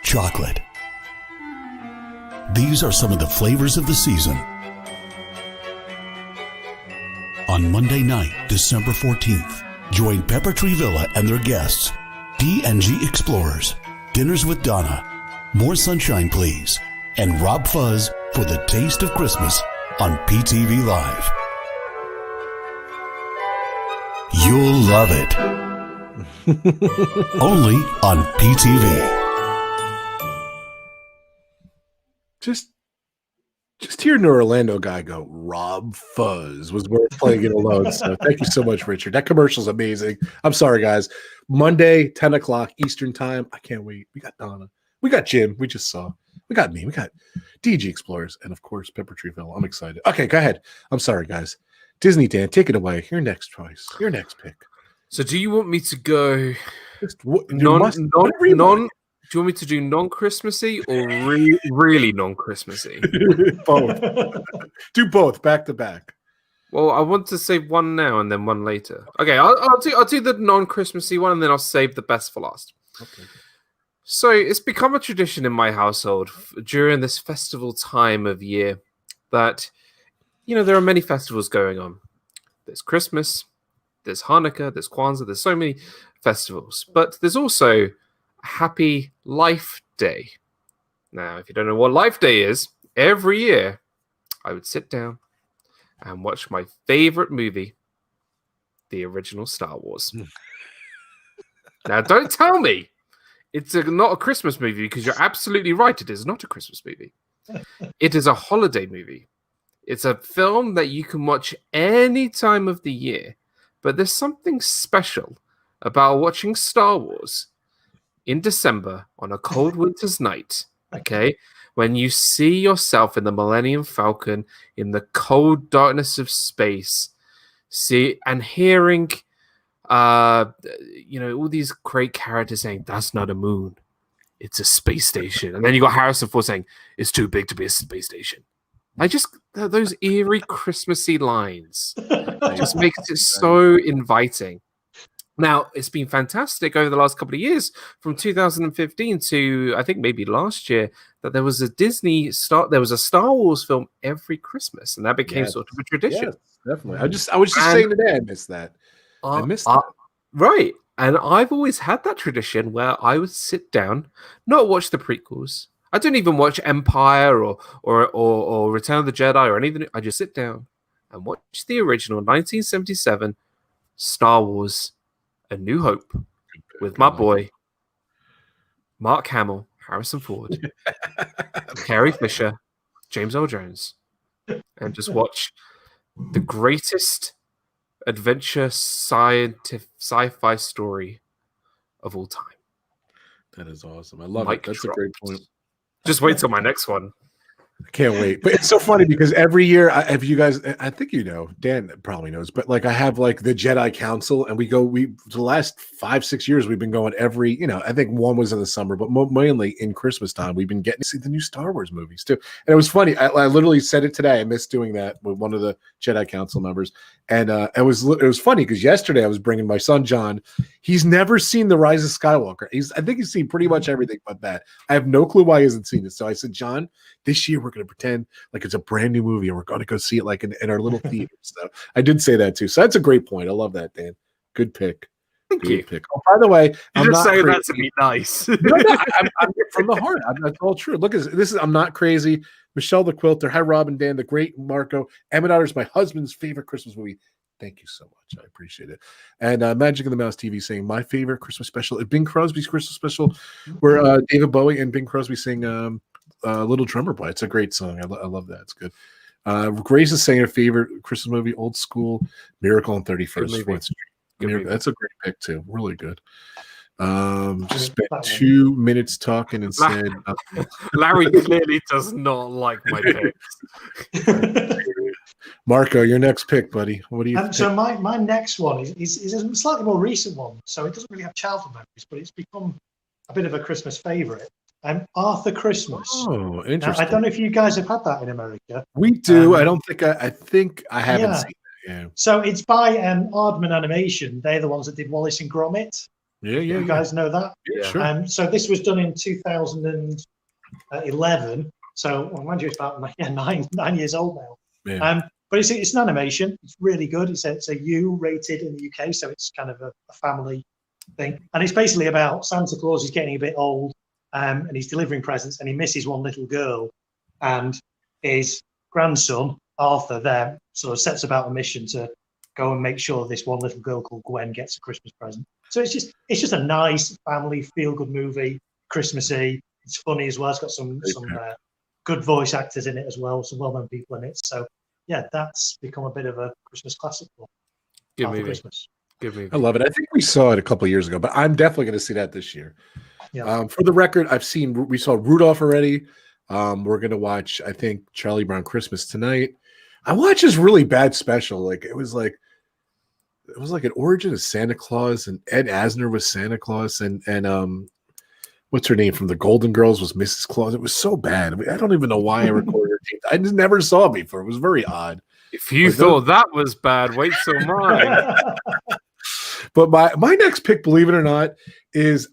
chocolate. These are some of the flavors of the season. On Monday night, December 14th, join Pepper Tree Villa and their guests, D&G Explorers, Dinners with Donna, More Sunshine Please, and RobFuz for the Taste of Christmas on PTV Live. You'll love it. Only on PTV. Just hearing the Orlando guy go, RobFuz was worth playing it alone. So thank you so much, Richard. That commercial's amazing. I'm sorry, guys. Monday, 10:00 Eastern time. I can't wait. We got Donna. We got Jim. We just saw. We got me. We got DG Explorers. And, of course, Pepper Tree Villa. I'm excited. Okay, go ahead. I'm sorry, guys. Disney Dan, take it away. Your next choice. Your next pick. So do you want me to go do you want me to do non-Christmassy or really non-Christmassy? Both. Do both back to back. Well, I want to save one now and then one later. Okay, I'll do the non-Christmassy one and then I'll save the best for last. Okay. So it's become a tradition in my household during this festival time of year that, there are many festivals going on. There's Christmas, there's Hanukkah, there's Kwanzaa, there's so many festivals. But there's also Happy Life Day. Now, if you don't know what Life Day is, every year I would sit down and watch my favorite movie, the original Star Wars. Now, don't tell me it's not a Christmas movie, because you're absolutely right. It is not a Christmas movie. It is a holiday movie. It's a film that you can watch any time of the year, but there's something special about watching Star Wars in December on a cold winter's night, okay? When you see yourself in the Millennium Falcon in the cold darkness of space, and hearing, all these great characters saying, "That's not a moon, it's a space station," and then you got Harrison Ford saying, "It's too big to be a space station." Those eerie Christmassy lines just makes it so inviting. Now, it's been fantastic over the last couple of years, from 2015 to I think maybe last year, that there was a Star Wars film every Christmas, and that became sort of a tradition. Yes, definitely. I was just saying today I missed that. I missed that. Right. And I've always had that tradition where I would sit down, not watch the prequels. I don't even watch Empire or Return of the Jedi or anything. I just sit down and watch the original 1977 Star Wars A New Hope with my boy Mark Hamill, Harrison Ford, Carrie Fisher, James Earl Jones, and just watch the greatest adventure sci-fi story of all time. That is awesome. I love it. That's a great point. Just wait till my next one. I can't wait. But it's so funny because every year, if you guys, I think you know, Dan probably knows, but like I have like the Jedi Council, and the last 5-6 years we've been going every, I think one was in the summer, but mainly in Christmas time, we've been getting to see the new Star Wars movies too. And it was funny. I literally said it today. I missed doing that with one of the Jedi Council members, and it was funny because yesterday I was bringing my son John. He's never seen The Rise of Skywalker. I think he's seen pretty much everything but that. I have no clue why he hasn't seen it. So I said, John, this year we're going to pretend like it's a brand new movie and we're going to go see it like in our little theater. So I did say that too. So that's a great point. I love that, Dan. Good pick. Thank you. Pick. Oh, by the way, I'm just saying that to be nice. No, I'm from the heart. That's all true. Look, I'm not crazy. Michelle the Quilter. Hi, Rob and Dan. The great Marco. Emmett Otter's my husband's favorite Christmas movie. Thank you so much. I appreciate it. And Magic of the Mouse TV saying my favorite Christmas special is Bing Crosby's Christmas special, where David Bowie and Bing Crosby sing Little Drummer Boy. It's a great song. I love that. It's good. Grace is saying her favorite Christmas movie, Old School, Miracle on 31st. That's a great pick too. Really good. Just spent 2 minutes talking and said Larry clearly does not like my picks. Marco, your next pick, buddy. What do you think? So my next one is a slightly more recent one. So it doesn't really have childhood memories, but it's become a bit of a Christmas favorite. Arthur Christmas. Oh, interesting. Now, I don't know if you guys have had that in America. We do. I don't think I think I haven't seen it. Yeah. So it's by Aardman Animation. They're the ones that did Wallace and Gromit. Yeah. You guys know that? Yeah, sure. So this was done in 2011. So mind you, it's about 9 years old now. Yeah. But it's an animation. It's really good. It's a U rated in the UK, so it's kind of a family thing. And it's basically about Santa Claus is getting a bit old, and he's delivering presents, and he misses one little girl, and his grandson Arthur there sort of sets about a mission to go and make sure this one little girl called Gwen gets a Christmas present. So it's just a nice family feel good movie, Christmassy. It's funny as well. It's got some good voice actors in it as well, some well known people in it. So yeah, that's become a bit of a Christmas classic for Christmas. Good movie. I love it. I think we saw it a couple of years ago, but I'm definitely going to see that this year. Yeah. For the record, we saw Rudolph already. We're going to watch, I think, Charlie Brown Christmas tonight. I watched this really bad special. Like it was like an origin of Santa Claus, and Ed Asner was Santa Claus, and what's her name from the Golden Girls was Mrs. Claus. It was so bad. I mean, I don't even know why I recorded it. I just never saw it before. It was very odd. If you thought that was bad, wait till mine. But my next pick, believe it or not, is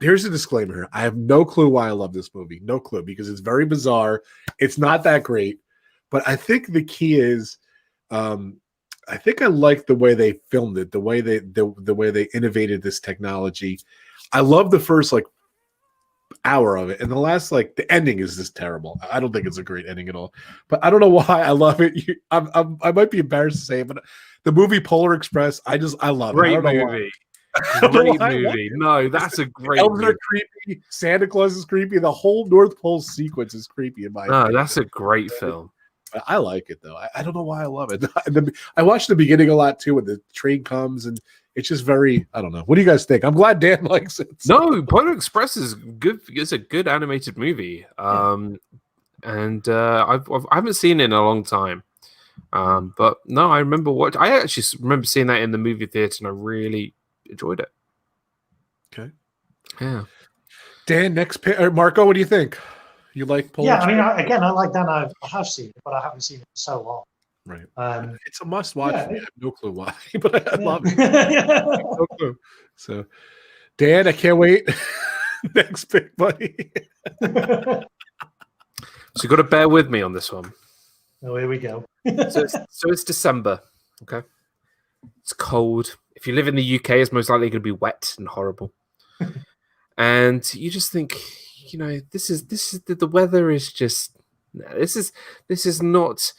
here's a disclaimer here. I have no clue why I love this movie. No clue, because it's very bizarre. It's not that great. But I think the key is I think I like the way they filmed it, the way they innovated this technology. I love the first hour of it, and the last the ending is just terrible. I don't think it's a great ending at all. But I don't know why I love it. I might be embarrassed to say it, but the movie Polar Express, I love it. Great movie. Great movie. No, that's a great elves movie. are creepy. Santa Claus is creepy. The whole North Pole sequence is creepy in my opinion. That's a great film. I like it though. I don't know why I love it. I watched the beginning a lot too when the train comes, and it's just very, I don't know. What do you guys think? I'm glad Dan likes it. No, Polar Express is good. It's a good animated movie. And I haven't seen it in a long time. But no, I actually remember seeing that in the movie theater, and I really enjoyed it. Okay. Yeah. Dan, next pick. Marco, what do you think? You like Polar Express? I mean, I like Dan. I have seen it, but I haven't seen it for so long. Right. Um, It's a must watch. yeah. I have no clue why, but I love it. Yeah. No clue. So, Dan, I can't wait. Next pick, buddy. So you got to bear with me on this one. Oh, here we go. So it's December. Okay. It's cold. If you live in the UK, it's most likely going to be wet and horrible. And you just think, this is the weather is just this is not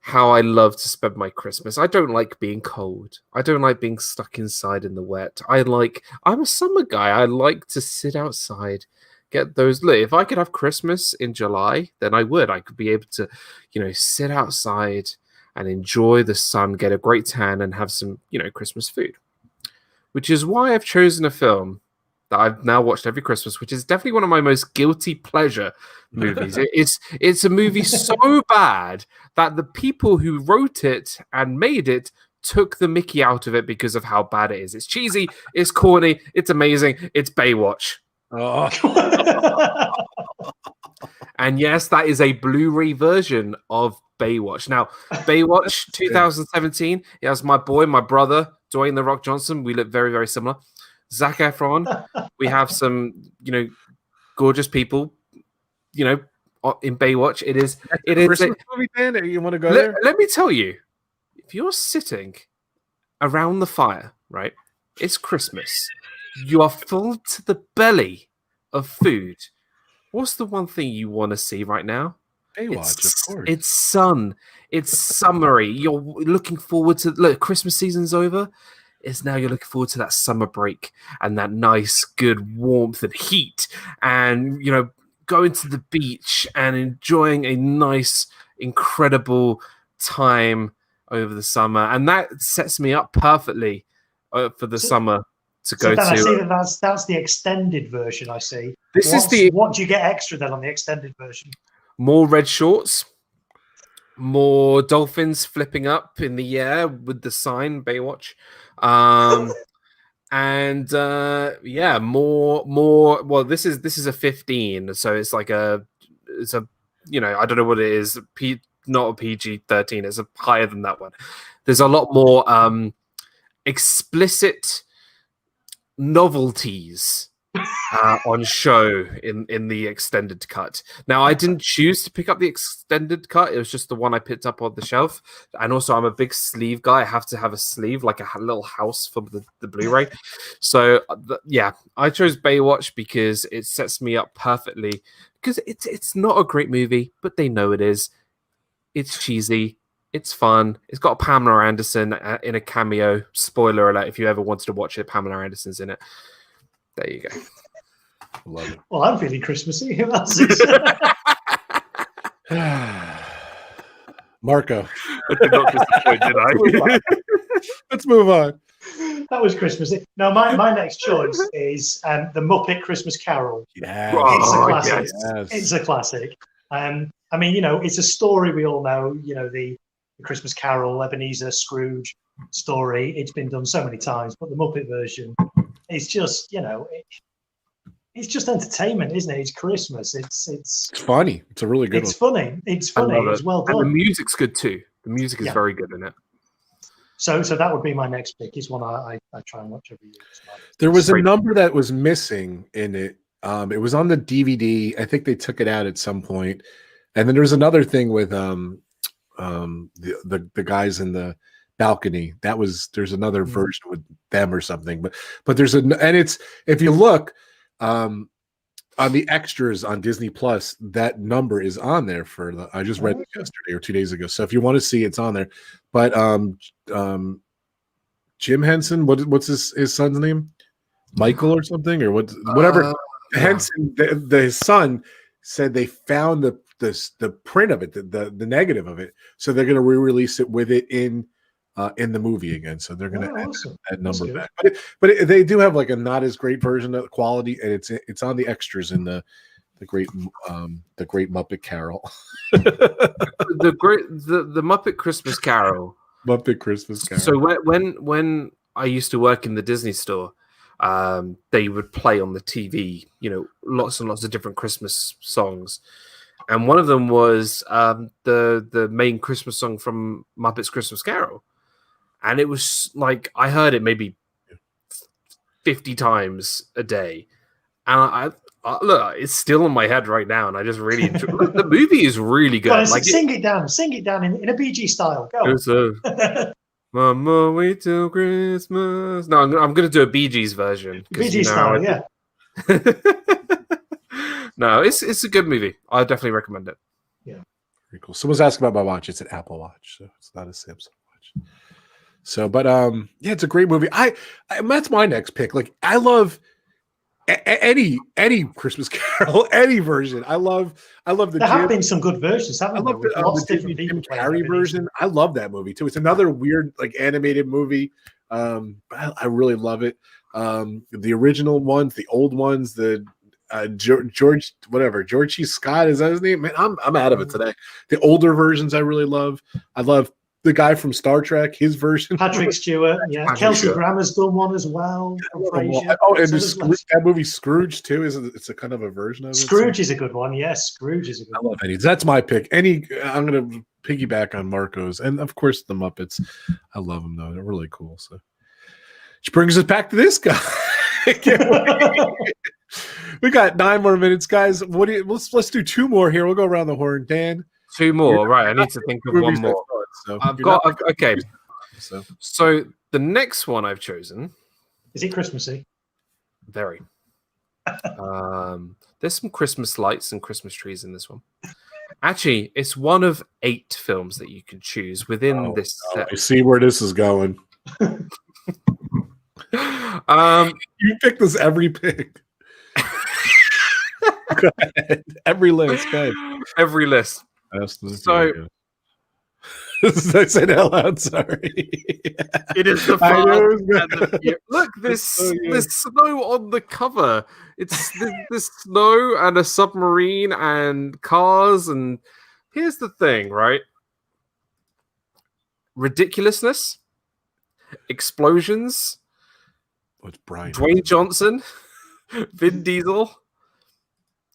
how I love to spend my Christmas. I don't like being cold. I don't like being stuck inside in the wet. I'm a summer guy. I like to sit outside, get those lit. If I could have Christmas in July, then I would. I could be able to, sit outside and enjoy the sun, get a great tan, and have some, Christmas food. Which is why I've chosen a film that I've now watched every Christmas, which is definitely one of my most guilty pleasure movies. It's a movie so bad that the people who wrote it and made it took the mickey out of it because of how bad it is. It's cheesy, it's corny, it's amazing. It's Baywatch. Oh. And yes, that is a Blu-ray version of Baywatch. Now, Baywatch 2017, it has my boy, my brother, Dwayne "The Rock" Johnson. We look very, very similar. Zac Efron. We have some, gorgeous people, in Baywatch. It is Christmas movie, Dan? You want to go there? Let me tell you, if you're sitting around the fire, right? It's Christmas. You are full to the belly of food. What's the one thing you want to see right now? Baywatch, of course. It's sun. It's summery. You're looking forward to Christmas season's over. It's now you're looking forward to that summer break and that nice, good warmth and heat, and going to the beach and enjoying a nice, incredible time over the summer, and that sets me up perfectly for the summer to go to. I see that's the extended version. I see. What do you get extra then on the extended version? More red shorts, more dolphins flipping up in the air with the sign Baywatch, and more. Well, this is a 15, so it's like I don't know what it is. Not a PG-13. It's higher than that one. There's a lot more explicit novelties on show in the extended cut. Now, I didn't choose to pick up the extended cut. It was just the one I picked up on the shelf. And also, I'm a big sleeve guy. I have to have a sleeve, like a little house for the Blu-ray. So, I chose Baywatch because it sets me up perfectly. Because it's not a great movie, but they know it is. It's cheesy. It's fun. It's got Pamela Anderson in a cameo. Spoiler alert, if you ever wanted to watch it, Pamela Anderson's in it. There you go. Love it. Well, I'm feeling Christmassy. Who else is? Marco. I did not disappoint, did I? Let's move on. That was Christmassy. Now, my next choice is the Muppet Christmas Carol. Yes. It's a classic. Yes. It's a classic. It's a story we all know. The Christmas Carol, Ebenezer Scrooge story. It's been done so many times, but the Muppet version is just, it's just entertainment, isn't it? It's Christmas. It's funny. It's a really good one. It's funny. It's well done. And the music's good too. The music is very good in it. So that would be my next pick. It's one I try and watch every year. There was a number that was missing in it. It was on the DVD. I think they took it out at some point. And then there's another thing with the guys in the balcony. There's another version with them or something. But there's and it's, if you look on the extras on Disney Plus, that number is on there I just read it yesterday or 2 days ago. So if you want to see, it's on there. But Jim Henson, what's his son's name? Michael or something, or whatever. Henson, his son, said they found the print of it, the negative of it. So they're going to re-release it with it in the movie again. So they're going to add that number back. But they do have like a not as great version of the quality, and it's on the extras in the great Muppet Carol. the Muppet Christmas Carol. Muppet Christmas Carol. So when I used to work in the Disney store, they would play on the TV, lots and lots of different Christmas songs. and one of them was the main Christmas song from Muppets Christmas Carol, and it was like I heard it maybe 50 times a day, and I look, it's still in my head right now, and I just really enjoy. Look, the movie is really good. On, like sing it down in a BG style. Go. Mama, wait till Christmas. No, I'm going to do a Bee Gees version. BG style, yeah. No, it's a good movie. I definitely recommend it. Yeah, pretty cool. Someone's asking about my watch. It's an Apple Watch, so it's not a Samsung watch. So, but yeah, it's a great movie. I that's my next pick. Like, I love any Christmas Carol, any version. I love the. There have been some good versions. I love the Jim Carrey version. I love that movie too. It's another weird like animated movie. I really love it. The original ones, the old ones, the George C. Scott, is that his name? Man, I'm out of it today. The older versions I really love. I love the guy from Star Trek, his version. Patrick Stewart, yeah. Patrick Kelsey Stewart. Grammer's done one as well. Oh, and that movie Scrooge too. It's a kind of a version of it. Scrooge is a good one. Yes, Scrooge is a good one. I love any. That's my pick. I'm going to piggyback on Marco's, and of course the Muppets. I love them though; they're really cool. So, which brings us back to this guy. We got 9 more minutes, guys. Let's do 2 more here. We'll go around the horn. Dan, 2 more, right? I need to think of one more. So okay. So the next one I've chosen. Is it Christmassy? Very. There's some Christmas lights and Christmas trees in this one. Actually, it's one of 8 films that you can choose within this set. I see where this is going. You pick this every pick. Go ahead. Every list. Go ahead. Every list. So I said out loud, sorry. It is the fun. Look, there's snow on the cover. It's there's snow and a submarine and cars. And here's the thing, right? Ridiculousness, explosions. It's Brian. Dwayne Johnson, Vin Diesel.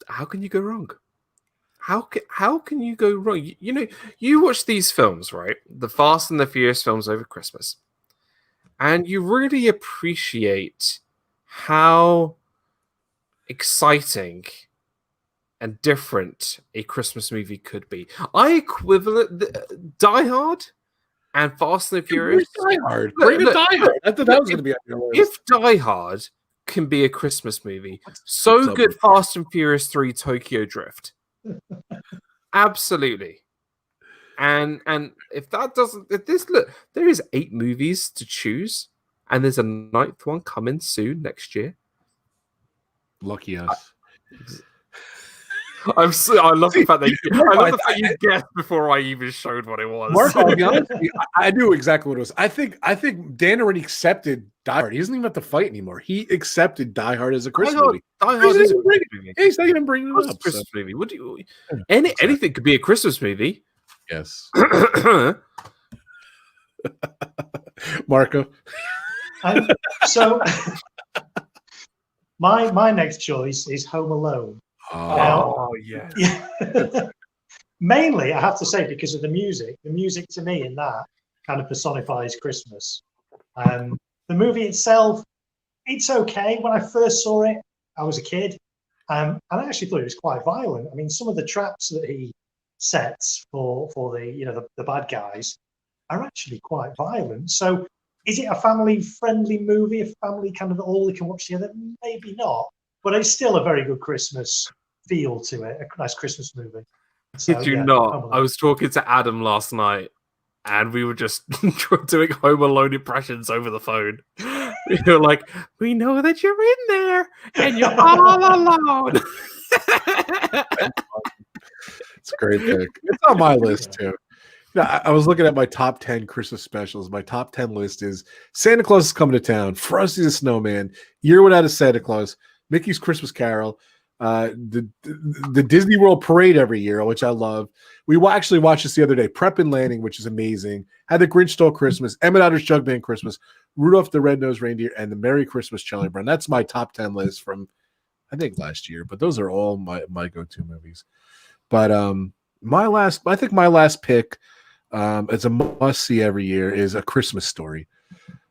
How can you go wrong? How can you go wrong? You know, you watch these films, right? The Fast and the Furious films over Christmas, and you really appreciate how exciting and different a Christmas movie could be. I equivalent Die Hard and Fast and the Furious. Die Hard. Bring Die Hard. I thought that was going to be on your list. If Die Hard can be a Christmas movie, so good Fast and Furious 3 Tokyo Drift. Absolutely. And if there is 8 movies to choose, and there's a 9th one coming soon next year. Lucky us. I love the fact that you guessed before I even showed what it was. Mark, I'll be honest with you, I knew exactly what it was. I think Dan already accepted Die Hard. He doesn't even have to fight anymore. He accepted Die Hard as a Christmas movie. Die Hard is a Christmas movie. He's not even bringing it up. Christmas movie. What do you? Anything could be a Christmas movie. Yes. Marco. So my next choice is Home Alone. Yeah. Mainly, I have to say, because of the music. The music to me in that kind of personifies Christmas. The movie itself, it's okay. When I first saw it, I was a kid, and I actually thought it was quite violent. I mean, some of the traps that he sets for the bad guys are actually quite violent. So, is it a family-friendly movie? A family kind of all they can watch together? Maybe not, but it's still a very good Christmas feel to it. A nice Christmas movie. So, Did you not? I was talking to Adam last night, and we were just doing Home Alone impressions over the phone. We were like, "We know that you're in there, and you're all alone." It's a great pick. It's on my list too. I was looking at my top 10 Christmas specials. My top 10 list is Santa Claus is Coming to Town, Frosty the Snowman, Year Without a Santa Claus, Mickey's Christmas Carol, the Disney World Parade every year, which I love. We actually watched this the other day, Prep and Landing, which is amazing. Had the Grinch Stole Christmas, Emmett Otter's Jug Band Christmas, Rudolph the Red-Nosed Reindeer, and the Merry Christmas Charlie Brown. That's my top 10 list from, I think, last year. But those are all my go-to movies. But I think my last pick, it's a must see every year, is A Christmas Story.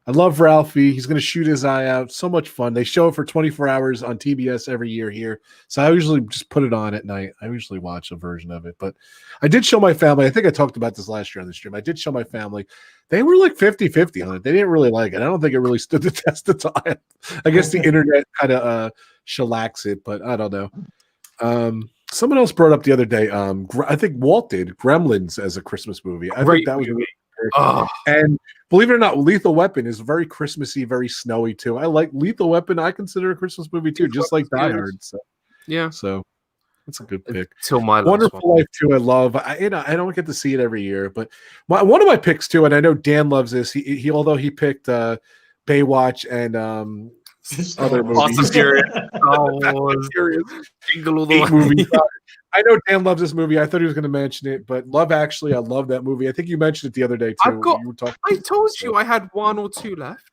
I love Ralphie. He's going to shoot his eye out. So much fun. They show it for 24 hours on TBS every year here. So I usually just put it on at night. I usually watch a version of it. But I did show my family. I think I talked about this last year on the stream. I did show my family. They were like 50-50 on it. They didn't really like it. I don't think it really stood the test of time. I guess the internet kind of shellacks it, but I don't know. Someone else brought up the other day, I think Walt did, Gremlins as a Christmas movie. I think that was really and believe it or not, Lethal Weapon is very Christmassy, very snowy too. I like Lethal Weapon. I consider a Christmas movie too, just like Die Hard. So yeah, so it's a good pick. Till my Wonderful Life too. I love. I don't get to see it every year, but one of my picks too, and I know Dan loves this. He although he picked Baywatch and other movies. Jingle all the way. I know Dan loves this movie. I thought he was going to mention it, but Love Actually, I love that movie. I think you mentioned it the other day too. I told you I had 1 or 2 left.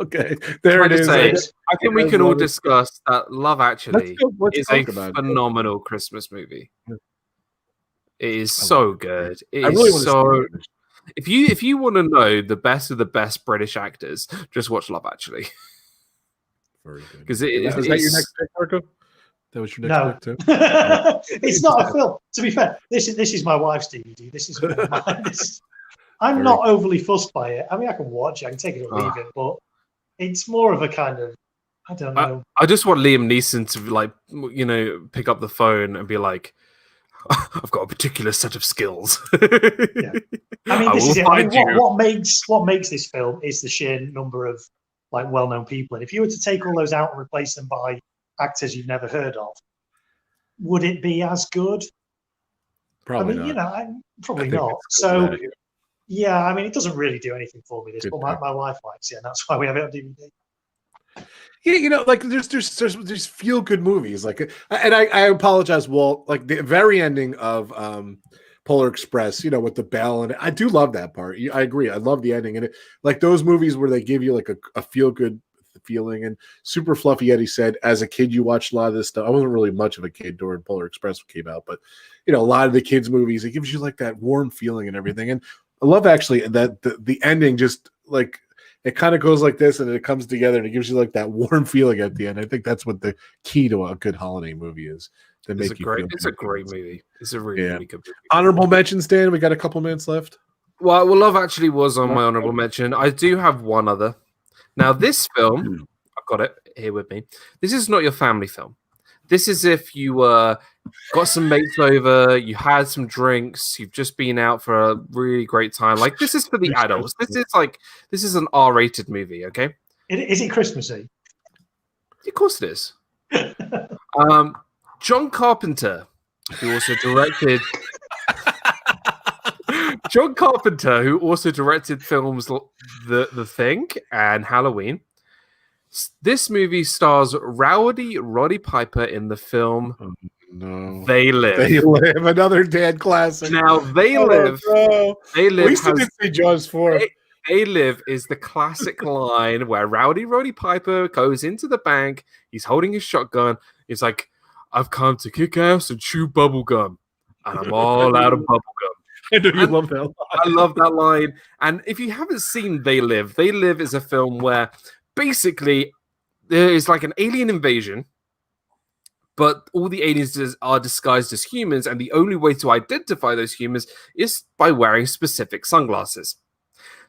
Okay, there it is. I think we can all discuss that Love Actually is a phenomenal Christmas movie. It is so good. It is so. If you want to know the best of the best British actors, just watch Love Actually. Very good. Because is that your next pick, Marco? That was your next pick too. It's not a film. To be fair, this is my wife's DVD. This is mine. I'm not overly fussed by it. I mean, I can watch it, I can take it or leave it, but it's more of a kind of, I don't know. I just want Liam Neeson to pick up the phone and be like, I've got a particular set of skills. Yeah. I mean, this is it. I mean, what makes this film is the sheer number of well-known people. And if you were to take all those out and replace them by actors you've never heard of, would it be as good? Probably not. Probably not. So, yeah, I mean, it doesn't really do anything for me. But my wife likes it, and that's why we have it on DVD. Yeah, there's feel good movies and I apologize, Walt. Like the very ending of Polar Express, with the bell, and I do love that part. I agree. I love the ending, and those movies where they give you a feel good feeling. And Super Fluffy Eddie said, as a kid, you watched a lot of this stuff. I wasn't really much of a kid during Polar Express came out, but a lot of the kids' movies, it gives you that warm feeling and everything. And I love actually that the ending just it kind of goes like this, and it comes together, and it gives you that warm feeling at the end. I think that's what the key to a good holiday movie is. It's a great movie. It's a really, really good movie. Honorable mentions, Dan. We got a couple minutes left. Well, Love Actually was on my honorable mention. I do have one other. Now, this film, I've got it here with me. This is not your family film. This is if you got some mates over, you had some drinks, you've just been out for a really great time. This is for the adults. This is an R-rated movie, okay? Is it Christmassy? Of course it is. John Carpenter, who also directed films The Thing and Halloween. This movie stars Roddy Piper in the film They Live. They Live, another dad classic. Now, They Live. They Live. At least you did say Jaws 4. They Live is the classic line where Roddy Piper goes into the bank. He's holding his shotgun. He's like, I've come to kick ass and chew bubblegum. And I'm all out of bubblegum. I know you love that line. I love that line. And if you haven't seen They Live is a film where basically there is an alien invasion, but all the aliens are disguised as humans, and the only way to identify those humans is by wearing specific sunglasses.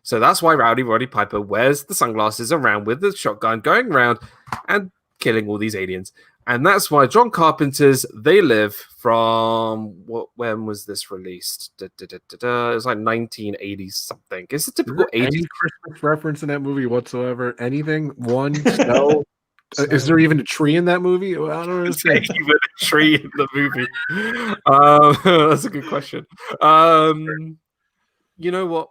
So that's why Roddy Piper wears the sunglasses around with the shotgun, going around and killing all these aliens. And that's why John Carpenter's They Live from when was this released? It was 1980 something. It's a typical 80s. Any Christmas reference in that movie whatsoever? Anything? One? No? Is there even a tree in that movie? Well, I don't understand. Is there even a tree in the movie? That's a good question. You know what?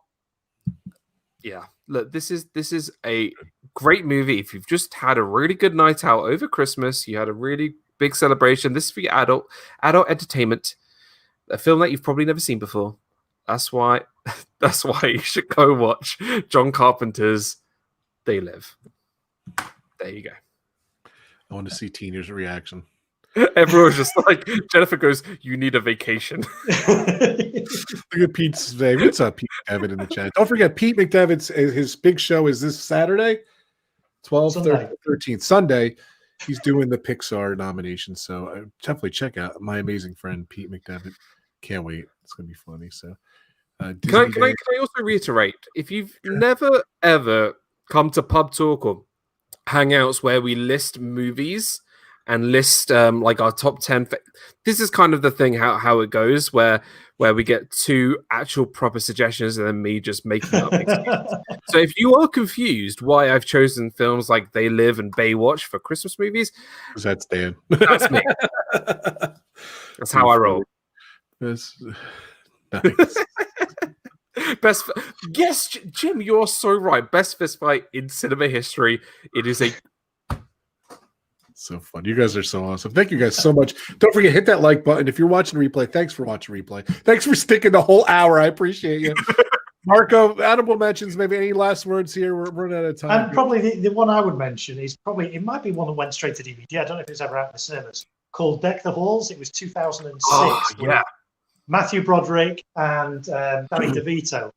Yeah. Look, this is a great movie. If you've just had a really good night out over Christmas, you had a really big celebration. This is for your adult entertainment. A film that you've probably never seen before. That's why you should go watch John Carpenter's They Live. There you go. I want to see Tina's reaction. Everyone's just like, Jennifer goes, "You need a vacation." Look at Pete's name. What's up, Pete McDevitt in the chat? Don't forget, Pete McDevitt's his big show is this Saturday, 12th, 13th, Sunday. He's doing the Pixar nomination, so definitely check out my amazing friend Pete McDevitt. Can't wait. It's going to be funny. So, can I also reiterate, if you've never ever come to Pub Talk or Hangouts where we list movies and list like our top 10, this is kind of the thing how it goes, where we get two actual proper suggestions and then me just making up excuses. So if you are confused why I've chosen films like They Live and Baywatch for Christmas movies, that's Dan. That's me. That's how I roll. Nice. Best, yes, Jim, you're so right. Best fist fight in cinema history. It is a so fun. You guys are so awesome. Thank you guys so much. Don't forget, hit that like button. If you're watching replay, thanks for watching replay. Thanks for sticking the whole hour. I appreciate you. Marco, honorable mentions, maybe any last words here? We're running out of time. And probably the one I would mention is it might be one that went straight to DVD. I don't know if it's ever out in the cinemas, called Deck the Halls. It was 2006. Oh, yeah. Matthew Broderick and Danny DeVito.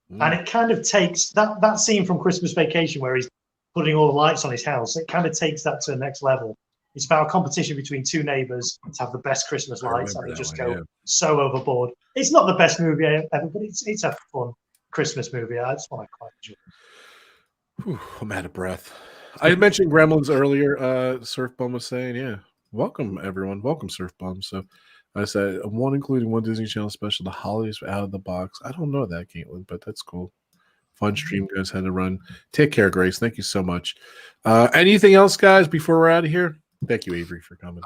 And it kind of takes that scene from Christmas Vacation where he's putting all the lights on his house. It kind of takes that to the next level. It's about a competition between two neighbors to have the best Christmas lights, and they just go so overboard. It's not the best movie ever, but it's a fun Christmas movie. That's one I quite enjoy. I'm out of breath. I mentioned Gremlins earlier. Surf Bum was saying, yeah, welcome everyone. Welcome Surf Bum. So I said one including one Disney Channel special, The Holidays Out of the Box. I don't know that, Caitlin, but that's cool. Fun stream, guys. Had to run. Take care, Grace. Thank you so much. Anything else, guys, before we're out of here? Thank you, Avery, for coming.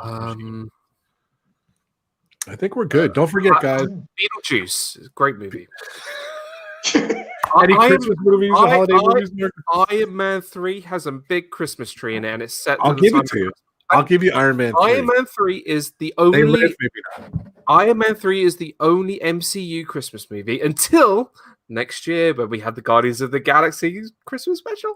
I think we're good. Don't forget, guys. Beetlejuice, great movie. Any Christmas movies, holiday movies? Iron Man 3 has a big Christmas tree in it, and it's set. I'll give it to you. I'll give you Iron Man 3. Iron Man 3 is the only. Iron Man 3 is the only MCU Christmas movie until next year, when we had the Guardians of the Galaxy Christmas special.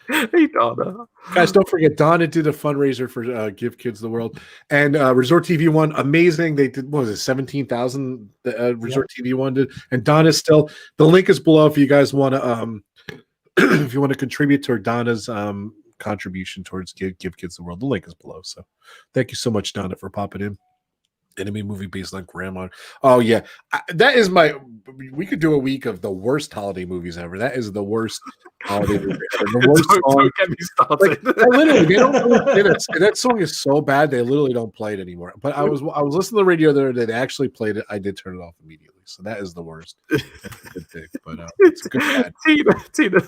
Hey, Donna. Guys, don't forget, Donna did a fundraiser for Give Kids the World. And Resort TV One, amazing. They did, what was it, 17,000 Resort TV One did. And Donna's still, the link is below if you guys want to, if you want to contribute to Donna's contribution towards Give Kids the World. The link is below. So thank you so much, Donna, for popping in. Enemy movie based on Grandma. Oh yeah, that is my. We could do a week of the worst holiday movies ever. That is the worst holiday movie ever. The worst song. Don't get me started. Like, literally, they don't really play it. That song is so bad they literally don't play it anymore. But I was listening to the radio the other day. They actually played it. I did turn it off immediately. So that is the worst. Good thing, but it's a good bad. Tina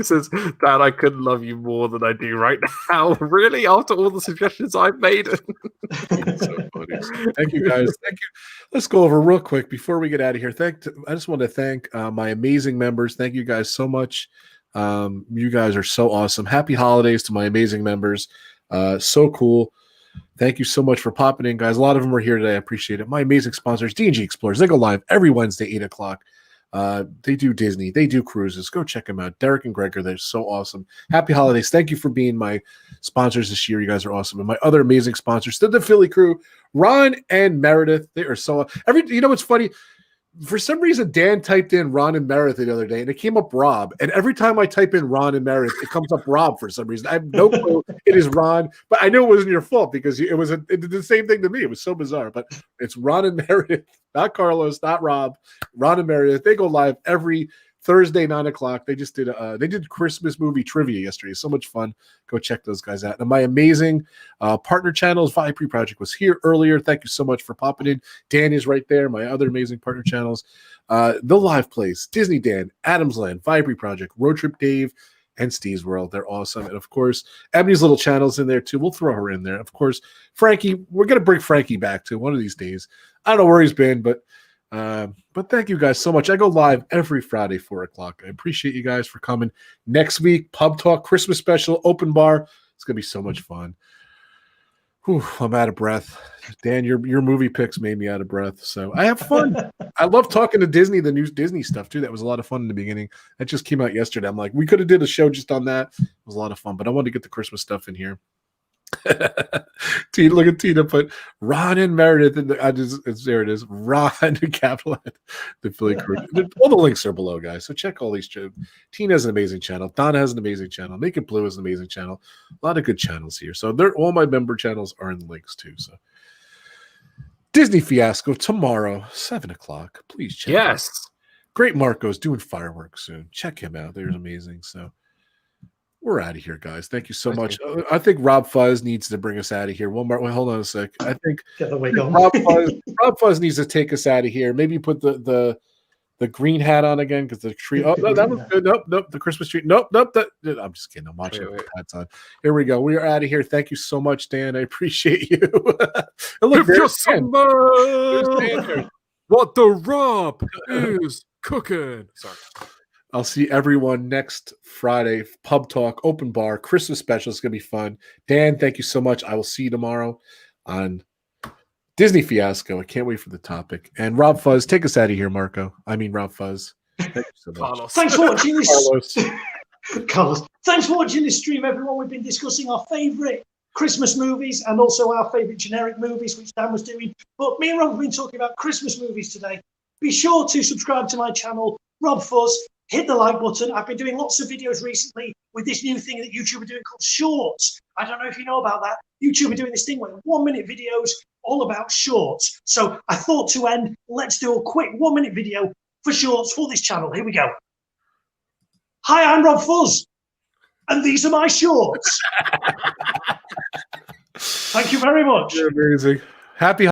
says, "Dad, I couldn't love you more than I do right now." Really, after all the suggestions I've made. So funny. Thank you, guys. Thank you. Let's go over real quick before we get out of here. I just want to thank my amazing members. Thank you guys so much. You guys are so awesome. Happy holidays to my amazing members. So cool. Thank you so much for popping in, guys. A lot of them are here today. I appreciate it. My amazing sponsors, D&G Explorers. They go live every Wednesday, 8 o'clock. They do Disney. They do cruises. Go check them out. Derick and Greggory, they're so awesome. Happy holidays. Thank you for being my sponsors this year. You guys are awesome. And my other amazing sponsors, the Philly crew, Ron and Meredith. They are so you know what's funny? For some reason, Dan typed in Ron and Meredith the other day, and it came up Rob. And every time I type in Ron and Meredith, it comes up Rob for some reason. I have no clue it is Ron, but I knew it wasn't your fault because it did the same thing to me. It was so bizarre. But it's Ron and Meredith, not Carlos, not Rob. Ron and Meredith. They go live every Thursday, 9 o'clock. They just did Christmas movie trivia yesterday. So much fun. Go check those guys out. And my amazing partner channels, Vipree Project was here earlier. Thank you so much for popping in. Dan is right there. My other amazing partner channels, The Live Place, Disney Dan, Adam's Land, Vipree Project, Road Trip Dave, and Steve's World. They're awesome. And of course, Ebony's little channel's in there too. We'll throw her in there. Of course, Frankie, we're going to bring Frankie back too one of these days. I don't know where he's been, but thank you guys so much. I go live every Friday, 4 o'clock. I appreciate you guys for coming. Next week, Pub Talk, Christmas special, open bar. It's going to be so much fun. Whew, I'm out of breath. Dan, your movie picks made me out of breath. So I have fun. I love talking to Disney, the new Disney stuff too. That was a lot of fun in the beginning. That just came out yesterday. I'm like, we could have did a show just on that. It was a lot of fun, but I wanted to get the Christmas stuff in here. Tina, look at Tina put Ron and Meredith in there it is. Ron and capital the Philly crew. All the links are below, guys. So check all these. Tina has an amazing channel. Donna has an amazing channel. Naked Blue has an amazing channel. A lot of good channels here. So all my member channels are in the links too. So Disney Fiasco tomorrow, 7:00. Please check. Yes. Great Marco's doing fireworks soon. Check him out. They're amazing. So we're out of here, guys. Thank you so much. I think RobFuz needs to bring us out of here. One more. Wait, hold on a sec. I think RobFuz needs to take us out of here. Maybe put the green hat on again because the tree. Oh no, that was good. Nope. The Christmas tree. Nope. I'm just kidding. I'm watching the hats on. Here we go. We are out of here. Thank you so much, Dan. I appreciate you. And look, there's Dan. What the Rob is cooking. Sorry. I'll see everyone next Friday. Pub Talk, open bar, Christmas special. It's going to be fun. Dan, thank you so much. I will see you tomorrow on Disney Fiasco. I can't wait for the topic. And RobFuz, take us out of here, Marco. I mean, RobFuz. Thank you so much. Carlos. Thanks for watching this. Carlos. Thanks for watching this stream, everyone. We've been discussing our favourite Christmas movies and also our favourite generic movies, which Dan was doing. But me and Rob have been talking about Christmas movies today. Be sure to subscribe to my channel, RobFuz. Hit the like button. I've been doing lots of videos recently with this new thing that YouTube are doing called Shorts. I don't know if you know about that. YouTube are doing this thing where 1-minute videos all about shorts. So I thought to end, let's do a quick 1-minute video for shorts for this channel. Here we go. Hi, I'm RobFuz, and these are my shorts. Thank you very much. You're amazing. Happy